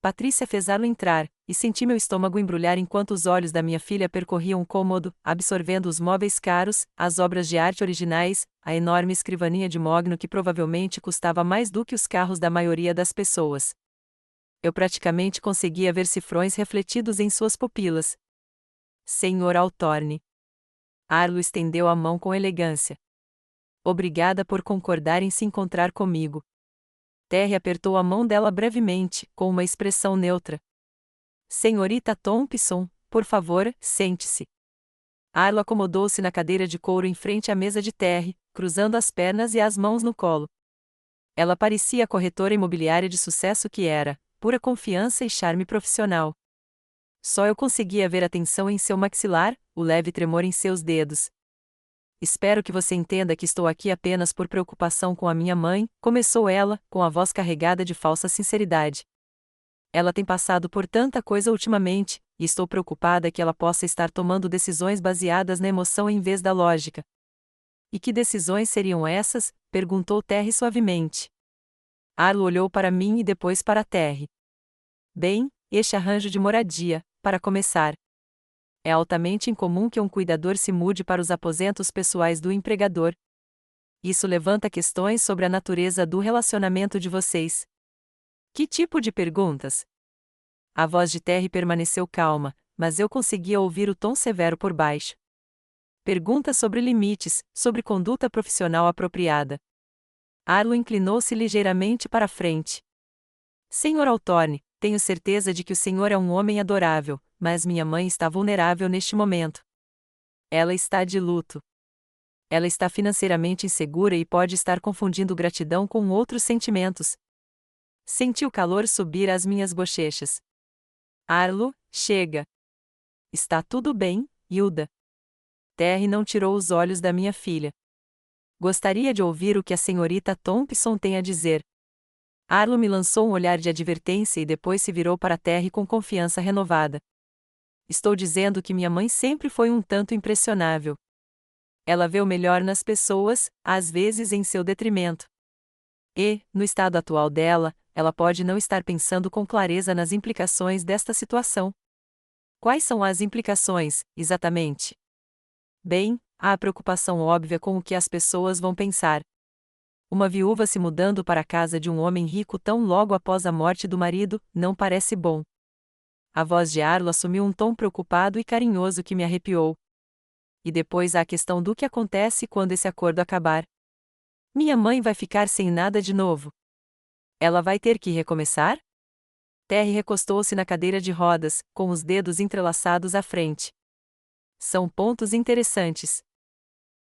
Patrícia fez Arlo entrar, e senti meu estômago embrulhar enquanto os olhos da minha filha percorriam o cômodo, absorvendo os móveis caros, as obras de arte originais, a enorme escrivaninha de mogno que provavelmente custava mais do que os carros da maioria das pessoas. Eu praticamente conseguia ver cifrões refletidos em suas pupilas. Senhor Altorne. Arlo estendeu a mão com elegância. Obrigada por concordar em se encontrar comigo. Terry apertou a mão dela brevemente, com uma expressão neutra. Senhorita Thompson, por favor, sente-se. Arlo acomodou-se na cadeira de couro em frente à mesa de Terry, cruzando as pernas e as mãos no colo. Ela parecia a corretora imobiliária de sucesso que era, pura confiança e charme profissional. Só eu conseguia ver a tensão em seu maxilar, o leve tremor em seus dedos. Espero que você entenda que estou aqui apenas por preocupação com a minha mãe, começou ela, com a voz carregada de falsa sinceridade. Ela tem passado por tanta coisa ultimamente, e estou preocupada que ela possa estar tomando decisões baseadas na emoção em vez da lógica. E que decisões seriam essas? Perguntou Terry suavemente. Arlo olhou para mim e depois para Terry. Bem, este arranjo de moradia, para começar. É altamente incomum que um cuidador se mude para os aposentos pessoais do empregador. Isso levanta questões sobre a natureza do relacionamento de vocês. Que tipo de perguntas? A voz de Terry permaneceu calma, mas eu conseguia ouvir o tom severo por baixo. Perguntas sobre limites, sobre conduta profissional apropriada. Arlo inclinou-se ligeiramente para a frente. Senhor Altorne, tenho certeza de que o senhor é um homem adorável, mas minha mãe está vulnerável neste momento. Ela está de luto. Ela está financeiramente insegura e pode estar confundindo gratidão com outros sentimentos. Senti o calor subir às minhas bochechas. Arlo, chega. Está tudo bem, Hilda. Terry não tirou os olhos da minha filha. Gostaria de ouvir o que a senhorita Thompson tem a dizer. Arlo me lançou um olhar de advertência e depois se virou para Terry com confiança renovada. Estou dizendo que minha mãe sempre foi um tanto impressionável. Ela vê o melhor nas pessoas, às vezes em seu detrimento. E, no estado atual dela, ela pode não estar pensando com clareza nas implicações desta situação. Quais são as implicações, exatamente? Bem, há a preocupação óbvia com o que as pessoas vão pensar. Uma viúva se mudando para a casa de um homem rico tão logo após a morte do marido, não parece bom. A voz de Arlo assumiu um tom preocupado e carinhoso que me arrepiou. E depois há a questão do que acontece quando esse acordo acabar. Minha mãe vai ficar sem nada de novo. Ela vai ter que recomeçar? Terry recostou-se na cadeira de rodas, com os dedos entrelaçados à frente. São pontos interessantes.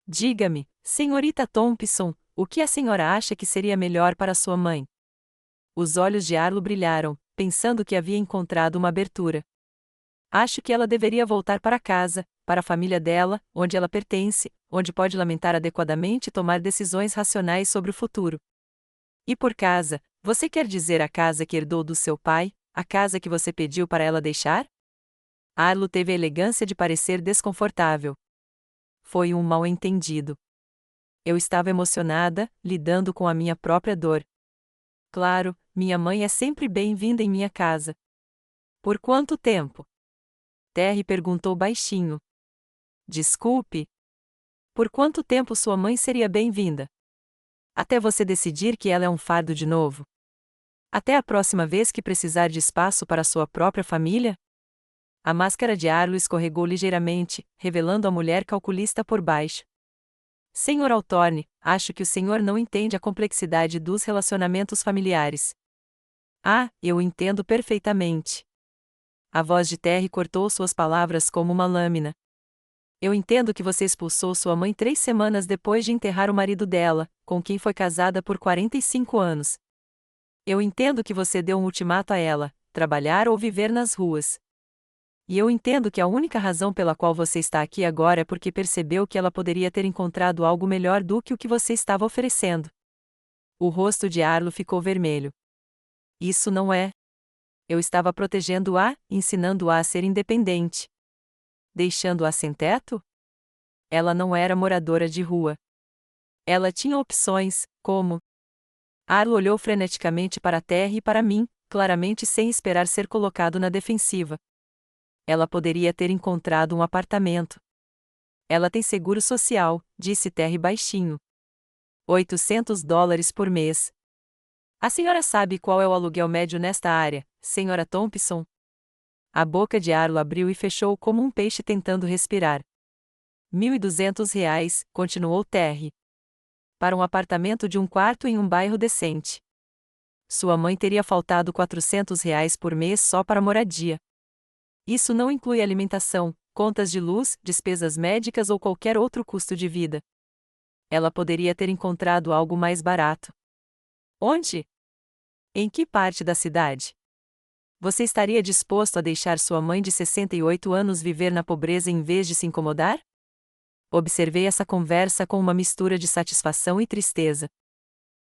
Diga-me, senhorita Thompson, o que a senhora acha que seria melhor para sua mãe? Os olhos de Arlo brilharam, pensando que havia encontrado uma abertura. Acho que ela deveria voltar para casa, para a família dela, onde ela pertence, onde pode lamentar adequadamente e tomar decisões racionais sobre o futuro. E por casa, você quer dizer a casa que herdou do seu pai, a casa que você pediu para ela deixar? Arlo teve a elegância de parecer desconfortável. Foi um mal-entendido. Eu estava emocionada, lidando com a minha própria dor. Claro, minha mãe é sempre bem-vinda em minha casa. Por quanto tempo? Terry perguntou baixinho. Desculpe. Por quanto tempo sua mãe seria bem-vinda? Até você decidir que ela é um fardo de novo? Até a próxima vez que precisar de espaço para sua própria família? A máscara de Arlo escorregou ligeiramente, revelando a mulher calculista por baixo. Senhor Altorne, acho que o senhor não entende a complexidade dos relacionamentos familiares. Ah, eu entendo perfeitamente. A voz de Terry cortou suas palavras como uma lâmina. Eu entendo que você expulsou sua mãe 3 semanas depois de enterrar o marido dela, com quem foi casada por 45 anos. Eu entendo que você deu um ultimato a ela: trabalhar ou viver nas ruas. E eu entendo que a única razão pela qual você está aqui agora é porque percebeu que ela poderia ter encontrado algo melhor do que o que você estava oferecendo. O rosto de Arlo ficou vermelho. Isso não é. Eu estava protegendo-a, ensinando-a a ser independente. Deixando-a sem teto? Ela não era moradora de rua. Ela tinha opções, como. Arlo olhou freneticamente para a terra e para mim, claramente sem esperar ser colocado na defensiva. Ela poderia ter encontrado um apartamento. Ela tem seguro social, disse Terry baixinho. $800 por mês. A senhora sabe qual é o aluguel médio nesta área, senhora Thompson? A boca de Arlo abriu e fechou como um peixe tentando respirar. R$ 1.200, continuou Terry. Para um apartamento de um quarto em um bairro decente. Sua mãe teria faltado R$ 400 por mês só para moradia. Isso não inclui alimentação, contas de luz, despesas médicas ou qualquer outro custo de vida. Ela poderia ter encontrado algo mais barato. Onde? Em que parte da cidade? Você estaria disposto a deixar sua mãe de 68 anos viver na pobreza em vez de se incomodar? Observei essa conversa com uma mistura de satisfação e tristeza.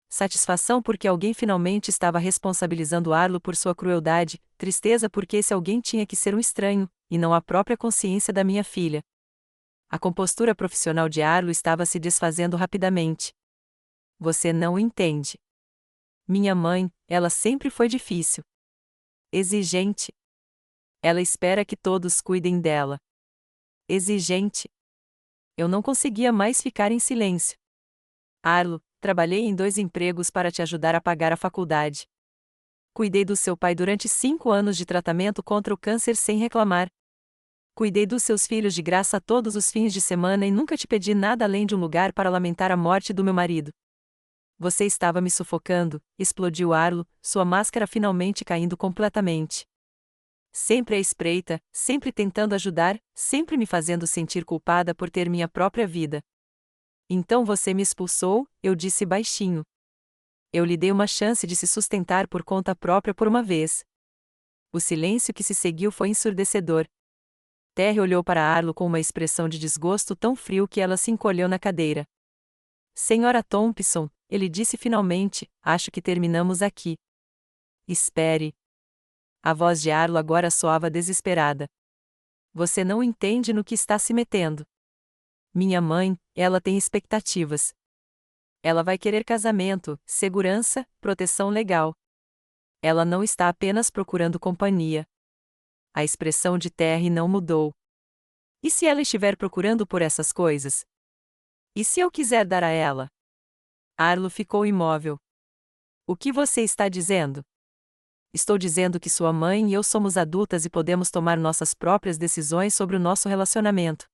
Satisfação porque alguém finalmente estava responsabilizando Arlo por sua crueldade, tristeza porque esse alguém tinha que ser um estranho, e não a própria consciência da minha filha. A compostura profissional de Arlo estava se desfazendo rapidamente. Você não entende. Minha mãe, ela sempre foi difícil. Exigente. Ela espera que todos cuidem dela. Exigente. Eu não conseguia mais ficar em silêncio. Arlo, trabalhei em 2 empregos para te ajudar a pagar a faculdade. Cuidei do seu pai durante 5 anos de tratamento contra o câncer sem reclamar. Cuidei dos seus filhos de graça todos os fins de semana e nunca te pedi nada além de um lugar para lamentar a morte do meu marido. Você estava me sufocando, explodiu Arlo, sua máscara finalmente caindo completamente. Sempre à espreita, sempre tentando ajudar, sempre me fazendo sentir culpada por ter minha própria vida. Então você me expulsou, eu disse baixinho. Eu lhe dei uma chance de se sustentar por conta própria por uma vez. O silêncio que se seguiu foi ensurdecedor. Terry olhou para Arlo com uma expressão de desgosto tão frio que ela se encolheu na cadeira. Senhora Thompson, ele disse finalmente, acho que terminamos aqui. Espere. A voz de Arlo agora soava desesperada. Você não entende no que está se metendo. Minha mãe, ela tem expectativas. Ela vai querer casamento, segurança, proteção legal. Ela não está apenas procurando companhia. A expressão de Terry não mudou. E se ela estiver procurando por essas coisas? E se eu quiser dar a ela? Arlo ficou imóvel. O que você está dizendo? Estou dizendo que sua mãe e eu somos adultas e podemos tomar nossas próprias decisões sobre o nosso relacionamento.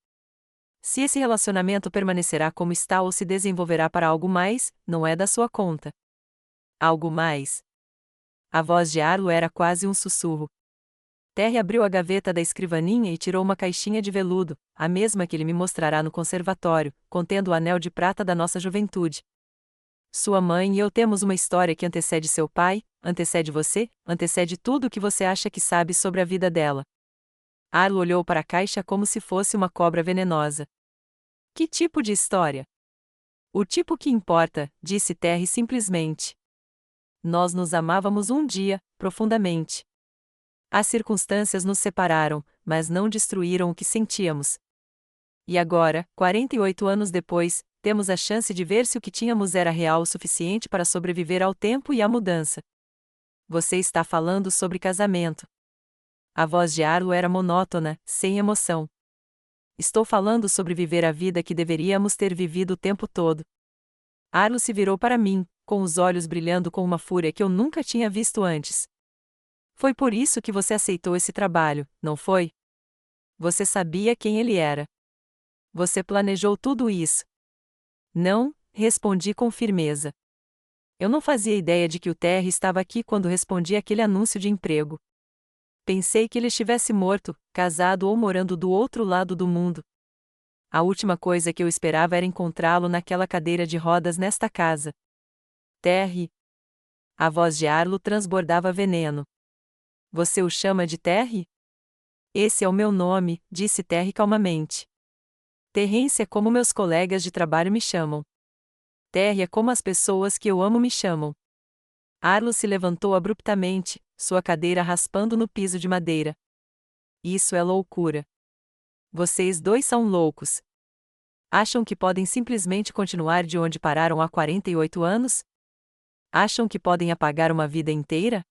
Se esse relacionamento permanecerá como está ou se desenvolverá para algo mais, não é da sua conta. Algo mais. A voz de Arlo era quase um sussurro. Terry abriu a gaveta da escrivaninha e tirou uma caixinha de veludo, a mesma que ele me mostrará no conservatório, contendo o anel de prata da nossa juventude. Sua mãe e eu temos uma história que antecede seu pai, antecede você, antecede tudo o que você acha que sabe sobre a vida dela. Arlo olhou para a caixa como se fosse uma cobra venenosa. Que tipo de história? O tipo que importa, disse Terry simplesmente. Nós nos amávamos um dia, profundamente. As circunstâncias nos separaram, mas não destruíram o que sentíamos. E agora, 48 anos depois, temos a chance de ver se o que tínhamos era real o suficiente para sobreviver ao tempo e à mudança. Você está falando sobre casamento. A voz de Arlo era monótona, sem emoção. Estou falando sobre viver a vida que deveríamos ter vivido o tempo todo. Arlo se virou para mim, com os olhos brilhando com uma fúria que eu nunca tinha visto antes. Foi por isso que você aceitou esse trabalho, não foi? Você sabia quem ele era. Você planejou tudo isso. Não, respondi com firmeza. Eu não fazia ideia de que o Terry estava aqui quando respondi aquele anúncio de emprego. Pensei que ele estivesse morto, casado ou morando do outro lado do mundo. A última coisa que eu esperava era encontrá-lo naquela cadeira de rodas nesta casa. Terry. A voz de Arlo transbordava veneno. Você o chama de Terry? Esse é o meu nome, disse Terry calmamente. Terrence é como meus colegas de trabalho me chamam. Terry é como as pessoas que eu amo me chamam. Arlo se levantou abruptamente, sua cadeira raspando no piso de madeira. Isso é loucura. Vocês dois são loucos. Acham que podem simplesmente continuar de onde pararam há 48 anos? Acham que podem apagar uma vida inteira?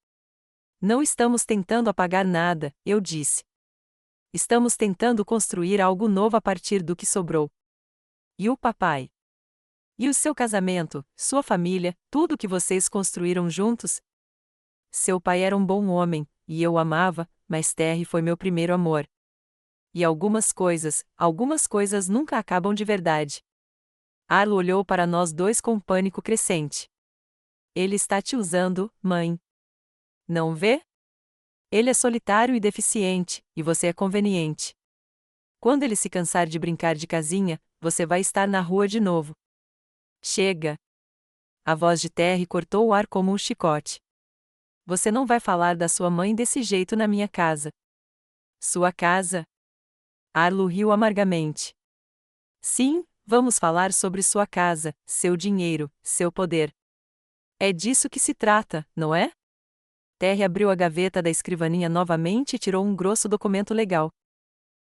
Não estamos tentando apagar nada, eu disse. Estamos tentando construir algo novo a partir do que sobrou. E o papai? E o seu casamento, sua família, tudo o que vocês construíram juntos? Seu pai era um bom homem, e eu o amava, mas Terry foi meu primeiro amor. E algumas coisas nunca acabam de verdade. Arlo olhou para nós dois com pânico crescente. Ele está te usando, mãe. Não vê? Ele é solitário e deficiente, e você é conveniente. Quando ele se cansar de brincar de casinha, você vai estar na rua de novo. Chega! A voz de Terry cortou o ar como um chicote. Você não vai falar da sua mãe desse jeito na minha casa. Sua casa? Arlo riu amargamente. Sim, vamos falar sobre sua casa, seu dinheiro, seu poder. É disso que se trata, não é? Terry abriu a gaveta da escrivaninha novamente e tirou um grosso documento legal.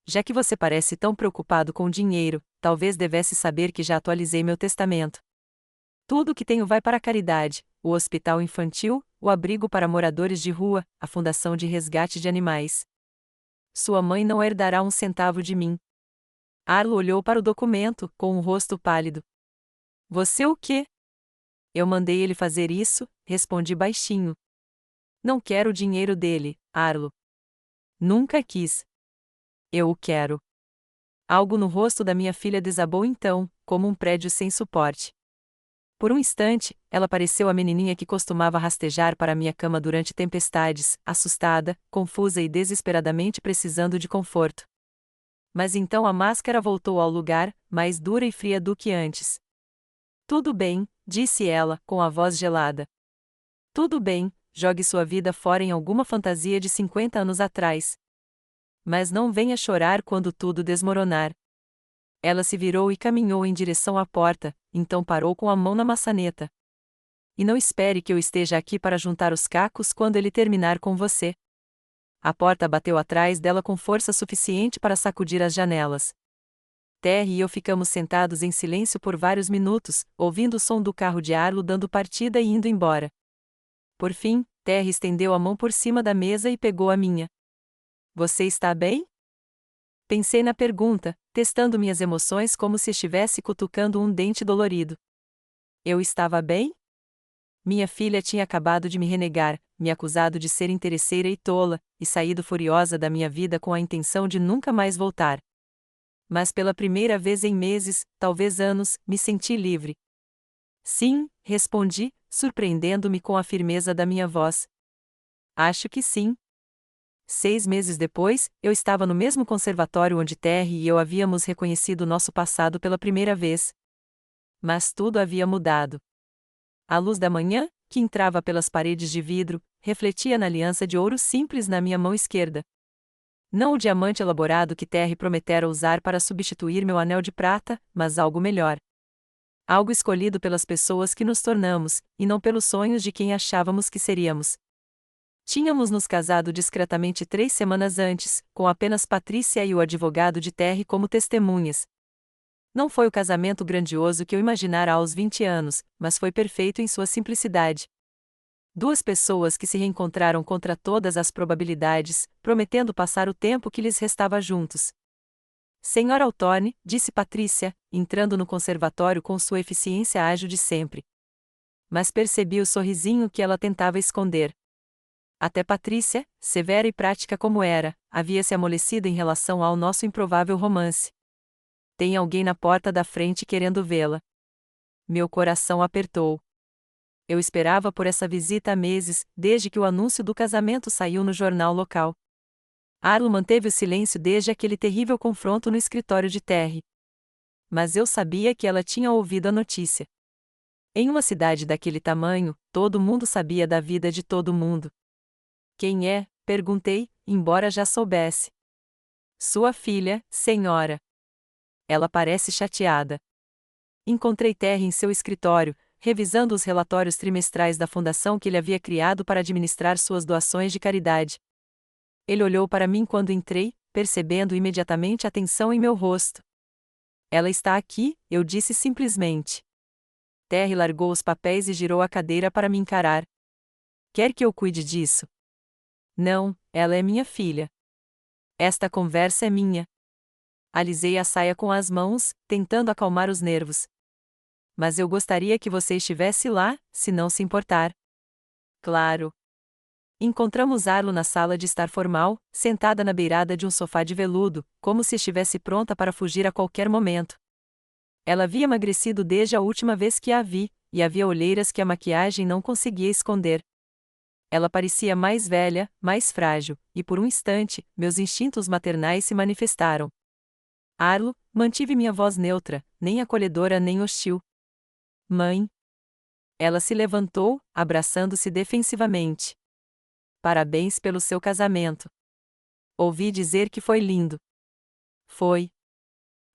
Já que você parece tão preocupado com dinheiro, talvez devesse saber que já atualizei meu testamento. Tudo o que tenho vai para a caridade, o hospital infantil, o abrigo para moradores de rua, a fundação de resgate de animais. Sua mãe não herdará um centavo de mim. Arlo olhou para o documento, com um rosto pálido. Você o quê? Eu mandei ele fazer isso, respondi baixinho. Não quero o dinheiro dele, Arlo. Nunca quis. Eu o quero. Algo no rosto da minha filha desabou então, como um prédio sem suporte. Por um instante, ela pareceu a menininha que costumava rastejar para minha cama durante tempestades, assustada, confusa e desesperadamente precisando de conforto. Mas então a máscara voltou ao lugar, mais dura e fria do que antes. Tudo bem, disse ela, com a voz gelada. Tudo bem, jogue sua vida fora em alguma fantasia de 50 anos atrás. Mas não venha chorar quando tudo desmoronar. Ela se virou e caminhou em direção à porta, então parou com a mão na maçaneta. E não espere que eu esteja aqui para juntar os cacos quando ele terminar com você. A porta bateu atrás dela com força suficiente para sacudir as janelas. Terry e eu ficamos sentados em silêncio por vários minutos, ouvindo o som do carro de Arlo dando partida e indo embora. Por fim, Terry estendeu a mão por cima da mesa e pegou a minha. Você está bem? Pensei na pergunta, testando minhas emoções como se estivesse cutucando um dente dolorido. Eu estava bem? Minha filha tinha acabado de me renegar, me acusado de ser interesseira e tola, e saído furiosa da minha vida com a intenção de nunca mais voltar. Mas pela primeira vez em meses, talvez anos, me senti livre. Sim, respondi, surpreendendo-me com a firmeza da minha voz. Acho que sim. 6 meses depois, eu estava no mesmo conservatório onde Terry e eu havíamos reconhecido nosso passado pela primeira vez. Mas tudo havia mudado. A luz da manhã, que entrava pelas paredes de vidro, refletia na aliança de ouro simples na minha mão esquerda. Não o diamante elaborado que Terry prometera usar para substituir meu anel de prata, mas algo melhor. Algo escolhido pelas pessoas que nos tornamos, e não pelos sonhos de quem achávamos que seríamos. Tínhamos nos casado discretamente 3 semanas antes, com apenas Patrícia e o advogado de Terry como testemunhas. Não foi o casamento grandioso que eu imaginara aos 20 anos, mas foi perfeito em sua simplicidade. Duas pessoas que se reencontraram contra todas as probabilidades, prometendo passar o tempo que lhes restava juntos. Senhora Altorne, disse Patrícia, entrando no conservatório com sua eficiência ágil de sempre. Mas percebi o sorrisinho que ela tentava esconder. Até Patrícia, severa e prática como era, havia se amolecido em relação ao nosso improvável romance. Tem alguém na porta da frente querendo vê-la. Meu coração apertou. Eu esperava por essa visita há meses, desde que o anúncio do casamento saiu no jornal local. Arlo manteve o silêncio desde aquele terrível confronto no escritório de Terry. Mas eu sabia que ela tinha ouvido a notícia. Em uma cidade daquele tamanho, todo mundo sabia da vida de todo mundo. Quem é? Perguntei, embora já soubesse. Sua filha, senhora. Ela parece chateada. Encontrei Terry em seu escritório, revisando os relatórios trimestrais da fundação que ele havia criado para administrar suas doações de caridade. Ele olhou para mim quando entrei, percebendo imediatamente a tensão em meu rosto. Ela está aqui, eu disse simplesmente. Terry largou os papéis e girou a cadeira para me encarar. Quer que eu cuide disso? Não, ela é minha filha. Esta conversa é minha. Alisei a saia com as mãos, tentando acalmar os nervos. Mas eu gostaria que você estivesse lá, se não se importar. Claro. Encontramos Arlo na sala de estar formal, sentada na beirada de um sofá de veludo, como se estivesse pronta para fugir a qualquer momento. Ela havia emagrecido desde a última vez que a vi, e havia olheiras que a maquiagem não conseguia esconder. Ela parecia mais velha, mais frágil, e por um instante, meus instintos maternais se manifestaram. Arlo, mantive minha voz neutra, nem acolhedora nem hostil. Mãe. Ela se levantou, abraçando-se defensivamente. Parabéns pelo seu casamento. Ouvi dizer que foi lindo. Foi.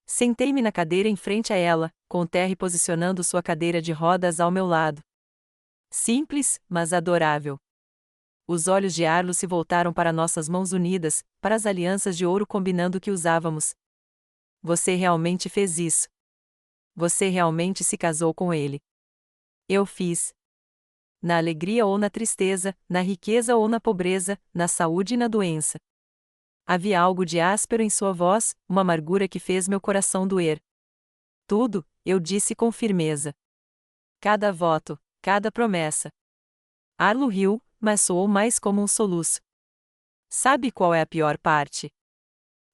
Sentei-me na cadeira em frente a ela, com Terry posicionando sua cadeira de rodas ao meu lado. Simples, mas adorável. Os olhos de Arlo se voltaram para nossas mãos unidas, para as alianças de ouro combinando que usávamos. Você realmente fez isso. Você realmente se casou com ele. Eu fiz. Na alegria ou na tristeza, na riqueza ou na pobreza, na saúde e na doença. Havia algo de áspero em sua voz, uma amargura que fez meu coração doer. Tudo, eu disse com firmeza. Cada voto, cada promessa. Arlo riu, mas soou mais como um soluço. Sabe qual é a pior parte?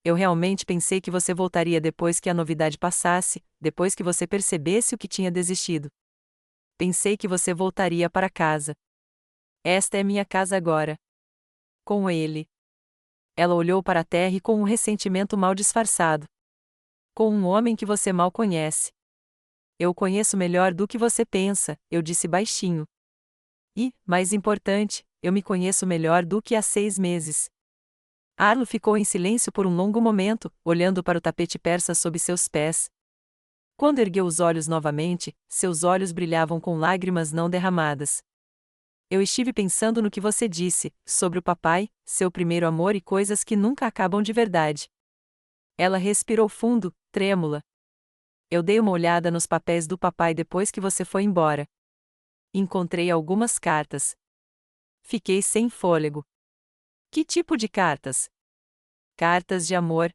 Eu realmente pensei que você voltaria depois que a novidade passasse, depois que você percebesse o que tinha desistido. Pensei que você voltaria para casa. Esta é minha casa agora. Com ele. Ela olhou para a Terry com um ressentimento mal disfarçado. Com um homem que você mal conhece. Eu conheço melhor do que você pensa, eu disse baixinho. E, mais importante, eu me conheço melhor do que há 6 meses. Arlo ficou em silêncio por um longo momento, olhando para o tapete persa sob seus pés. Quando ergueu os olhos novamente, seus olhos brilhavam com lágrimas não derramadas. Eu estive pensando no que você disse, sobre o papai, seu primeiro amor e coisas que nunca acabam de verdade. Ela respirou fundo, trêmula. Eu dei uma olhada nos papéis do papai depois que você foi embora. Encontrei algumas cartas. Fiquei sem fôlego. Que tipo de cartas? Cartas de amor.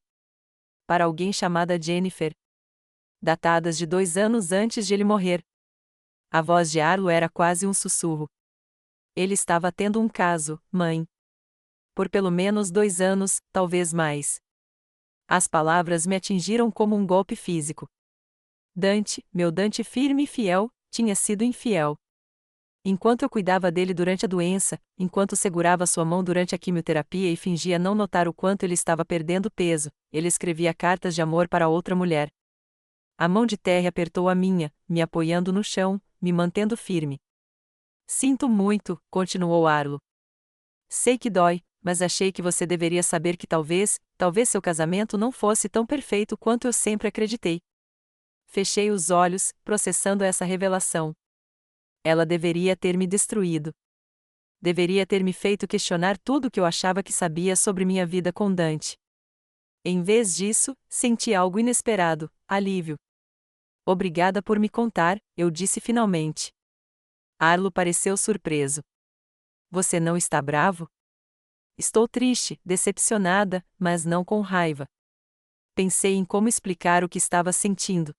Para alguém chamada Jennifer. Datadas de 2 anos antes de ele morrer. A voz de Arlo era quase um sussurro. Ele estava tendo um caso, mãe. Por pelo menos 2 anos, talvez mais. As palavras me atingiram como um golpe físico. Dante, meu Dante firme e fiel, tinha sido infiel. Enquanto eu cuidava dele durante a doença, enquanto segurava sua mão durante a quimioterapia e fingia não notar o quanto ele estava perdendo peso, ele escrevia cartas de amor para outra mulher. A mão de Terry apertou a minha, me apoiando no chão, me mantendo firme. Sinto muito, continuou Arlo. Sei que dói, mas achei que você deveria saber que talvez seu casamento não fosse tão perfeito quanto eu sempre acreditei. Fechei os olhos, processando essa revelação. Ela deveria ter me destruído. Deveria ter me feito questionar tudo o que eu achava que sabia sobre minha vida com Dante. Em vez disso, senti algo inesperado, alívio. Obrigada por me contar, eu disse finalmente. Arlo pareceu surpreso. Você não está bravo? Estou triste, decepcionada, mas não com raiva. Pensei em como explicar o que estava sentindo.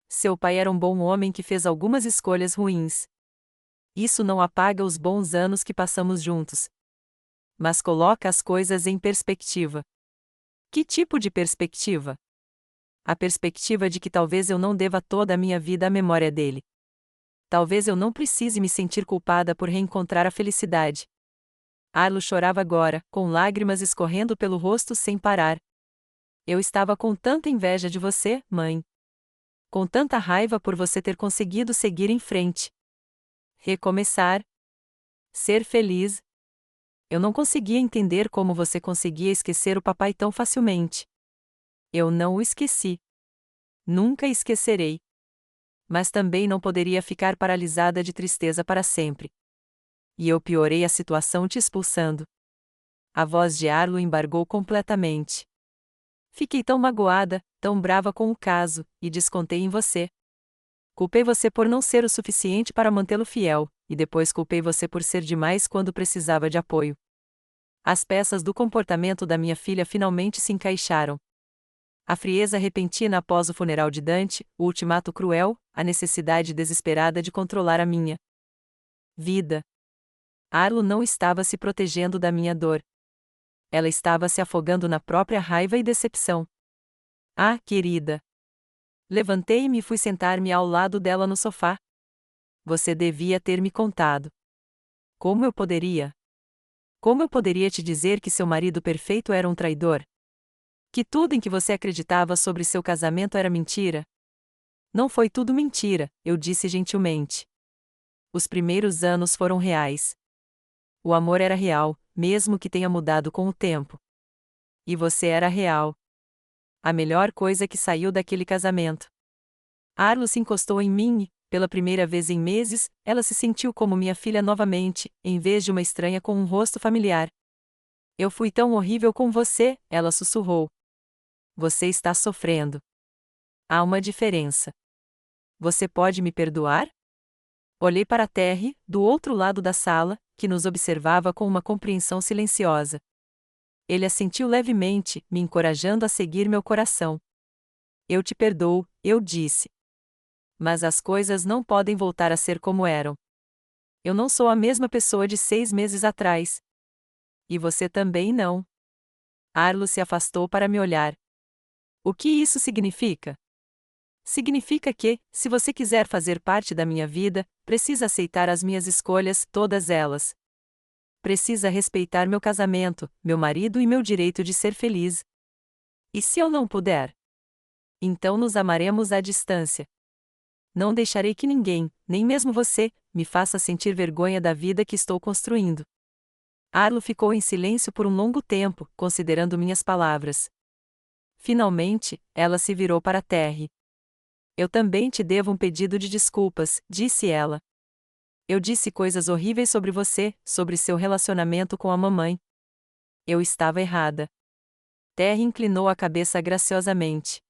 Seu pai era um bom homem que fez algumas escolhas ruins. Isso não apaga os bons anos que passamos juntos, mas coloca as coisas em perspectiva. Que tipo de perspectiva? A perspectiva de que talvez eu não deva toda a minha vida à memória dele. Talvez eu não precise me sentir culpada por reencontrar a felicidade. Arlo chorava agora, com lágrimas escorrendo pelo rosto sem parar. Eu estava com tanta inveja de você, mãe. Com tanta raiva por você ter conseguido seguir em frente. Recomeçar. Ser feliz. Eu não conseguia entender como você conseguia esquecer o papai tão facilmente. Eu não o esqueci. Nunca esquecerei. Mas também não poderia ficar paralisada de tristeza para sempre. E eu piorei a situação te expulsando. A voz de Arlo embargou completamente. Fiquei tão magoada, tão brava com o caso, e descontei em você. Culpei você por não ser o suficiente para mantê-lo fiel, e depois culpei você por ser demais quando precisava de apoio. As peças do comportamento da minha filha finalmente se encaixaram. A frieza repentina após o funeral de Dante, o ultimato cruel, a necessidade desesperada de controlar a minha vida. Arlo não estava se protegendo da minha dor. Ela estava se afogando na própria raiva e decepção. Ah, querida! Levantei-me e fui sentar-me ao lado dela no sofá. Você devia ter me contado. Como eu poderia? Como eu poderia te dizer que seu marido perfeito era um traidor? Que tudo em que você acreditava sobre seu casamento era mentira? Não foi tudo mentira, eu disse gentilmente. Os primeiros anos foram reais. O amor era real, mesmo que tenha mudado com o tempo. E você era real. A melhor coisa que saiu daquele casamento. Arlo se encostou em mim e, pela primeira vez em meses, ela se sentiu como minha filha novamente, em vez de uma estranha com um rosto familiar. Eu fui tão horrível com você, ela sussurrou. Você está sofrendo. Há uma diferença. Você pode me perdoar? Olhei para Terry, do outro lado da sala, que nos observava com uma compreensão silenciosa. Ele assentiu levemente, me encorajando a seguir meu coração. Eu te perdoo, eu disse. Mas as coisas não podem voltar a ser como eram. Eu não sou a mesma pessoa de 6 meses atrás. E você também não. Arlo se afastou para me olhar. O que isso significa? Significa que, se você quiser fazer parte da minha vida, precisa aceitar as minhas escolhas, todas elas. Precisa respeitar meu casamento, meu marido e meu direito de ser feliz. E se eu não puder? Então nos amaremos à distância. Não deixarei que ninguém, nem mesmo você, me faça sentir vergonha da vida que estou construindo. Arlo ficou em silêncio por um longo tempo, considerando minhas palavras. Finalmente, ela se virou para Terry. Eu também te devo um pedido de desculpas, disse ela. Eu disse coisas horríveis sobre você, sobre seu relacionamento com a mamãe. Eu estava errada. Terry inclinou a cabeça graciosamente.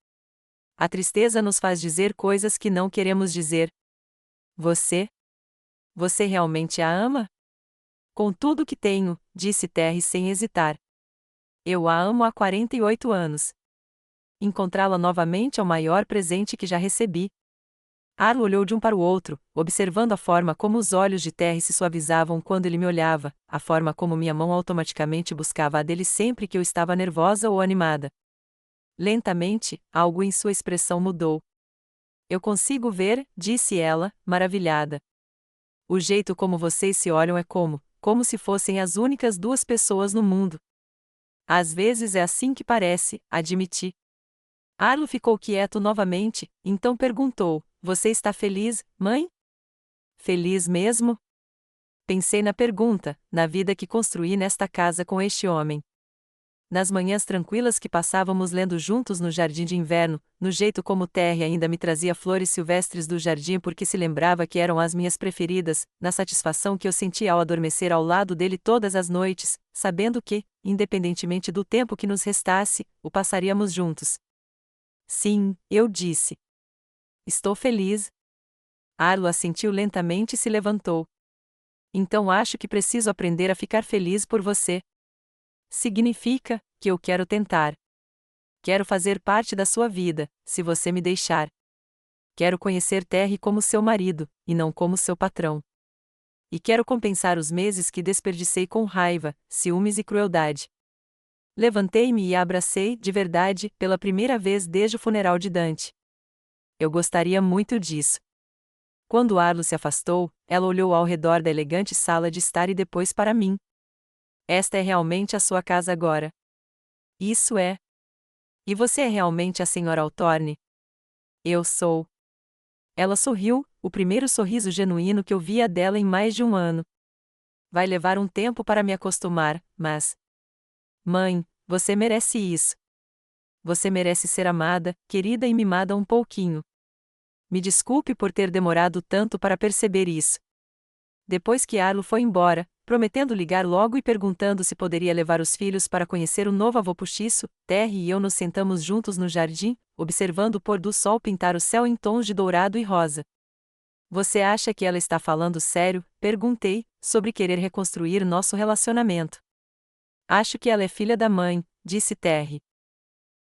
A tristeza nos faz dizer coisas que não queremos dizer. Você? Você realmente a ama? Com tudo que tenho, disse Terry sem hesitar. Eu a amo há 48 anos. Encontrá-la novamente é o maior presente que já recebi. Arlo olhou de um para o outro, observando a forma como os olhos de Terry se suavizavam quando ele me olhava, a forma como minha mão automaticamente buscava a dele sempre que eu estava nervosa ou animada. Lentamente, algo em sua expressão mudou. Eu consigo ver, disse ela, maravilhada. O jeito como vocês se olham é como se fossem as únicas duas pessoas no mundo. Às vezes é assim que parece, admiti. Arlo ficou quieto novamente, então perguntou: Você está feliz, mãe? Feliz mesmo? Pensei na pergunta, na vida que construí nesta casa com este homem. Nas manhãs tranquilas que passávamos lendo juntos no jardim de inverno, no jeito como Terry ainda me trazia flores silvestres do jardim porque se lembrava que eram as minhas preferidas, na satisfação que eu sentia ao adormecer ao lado dele todas as noites, sabendo que, independentemente do tempo que nos restasse, o passaríamos juntos. Sim, eu disse. Estou feliz. Arlo assentiu lentamente e se levantou. Então acho que preciso aprender a ficar feliz por você. Significa que eu quero tentar. Quero fazer parte da sua vida, se você me deixar. Quero conhecer Terry como seu marido, e não como seu patrão. E quero compensar os meses que desperdicei com raiva, ciúmes e crueldade. Levantei-me e a abracei, de verdade, pela primeira vez desde o funeral de Dante. Eu gostaria muito disso. Quando Arlo se afastou, ela olhou ao redor da elegante sala de estar e depois para mim. Esta é realmente a sua casa agora. Isso é. E você é realmente a Sra. Hawthorne? Eu sou. Ela sorriu, o primeiro sorriso genuíno que eu via dela em mais de um ano. Vai levar um tempo para me acostumar, mas... Mãe, você merece isso. Você merece ser amada, querida e mimada um pouquinho. Me desculpe por ter demorado tanto para perceber isso. Depois que Arlo foi embora, prometendo ligar logo e perguntando se poderia levar os filhos para conhecer o novo avô postiço, Terry e eu nos sentamos juntos no jardim, observando o pôr do sol pintar o céu em tons de dourado e rosa. Você acha que ela está falando sério? Perguntei, sobre querer reconstruir nosso relacionamento. Acho que ela é filha da mãe, disse Terry.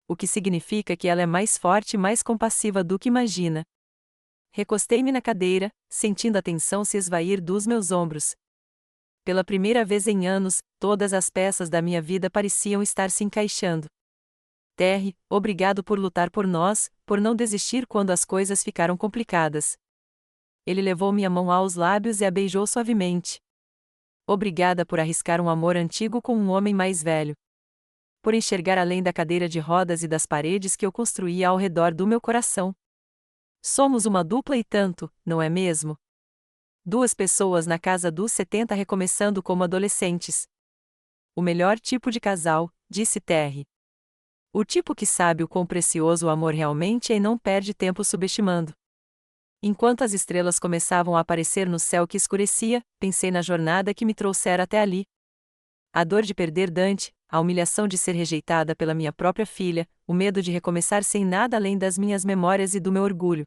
O que significa que ela é mais forte e mais compassiva do que imagina. Recostei-me na cadeira, sentindo a tensão se esvair dos meus ombros. Pela primeira vez em anos, todas as peças da minha vida pareciam estar se encaixando. Terry, obrigado por lutar por nós, por não desistir quando as coisas ficaram complicadas. Ele levou minha mão aos lábios e a beijou suavemente. Obrigada por arriscar um amor antigo com um homem mais velho. Por enxergar além da cadeira de rodas e das paredes que eu construía ao redor do meu coração. Somos uma dupla e tanto, não é mesmo? Duas pessoas na casa dos 70 recomeçando como adolescentes. O melhor tipo de casal, disse Terry. O tipo que sabe o quão precioso o amor realmente é e não perde tempo subestimando. Enquanto as estrelas começavam a aparecer no céu que escurecia, pensei na jornada que me trouxera até ali. A dor de perder Dante, a humilhação de ser rejeitada pela minha própria filha, o medo de recomeçar sem nada além das minhas memórias e do meu orgulho.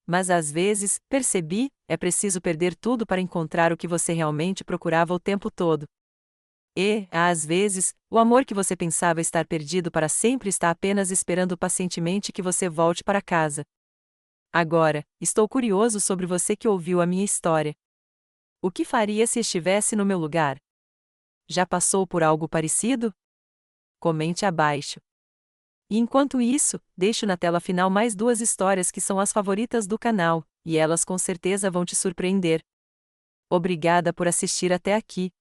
Mas às vezes, percebi, é preciso perder tudo para encontrar o que você realmente procurava o tempo todo. E, às vezes, o amor que você pensava estar perdido para sempre está apenas esperando pacientemente que você volte para casa. Agora, estou curioso sobre você que ouviu a minha história. O que faria se estivesse no meu lugar? Já passou por algo parecido? Comente abaixo. E enquanto isso, deixo na tela final mais duas histórias que são as favoritas do canal, e elas com certeza vão te surpreender. Obrigada por assistir até aqui.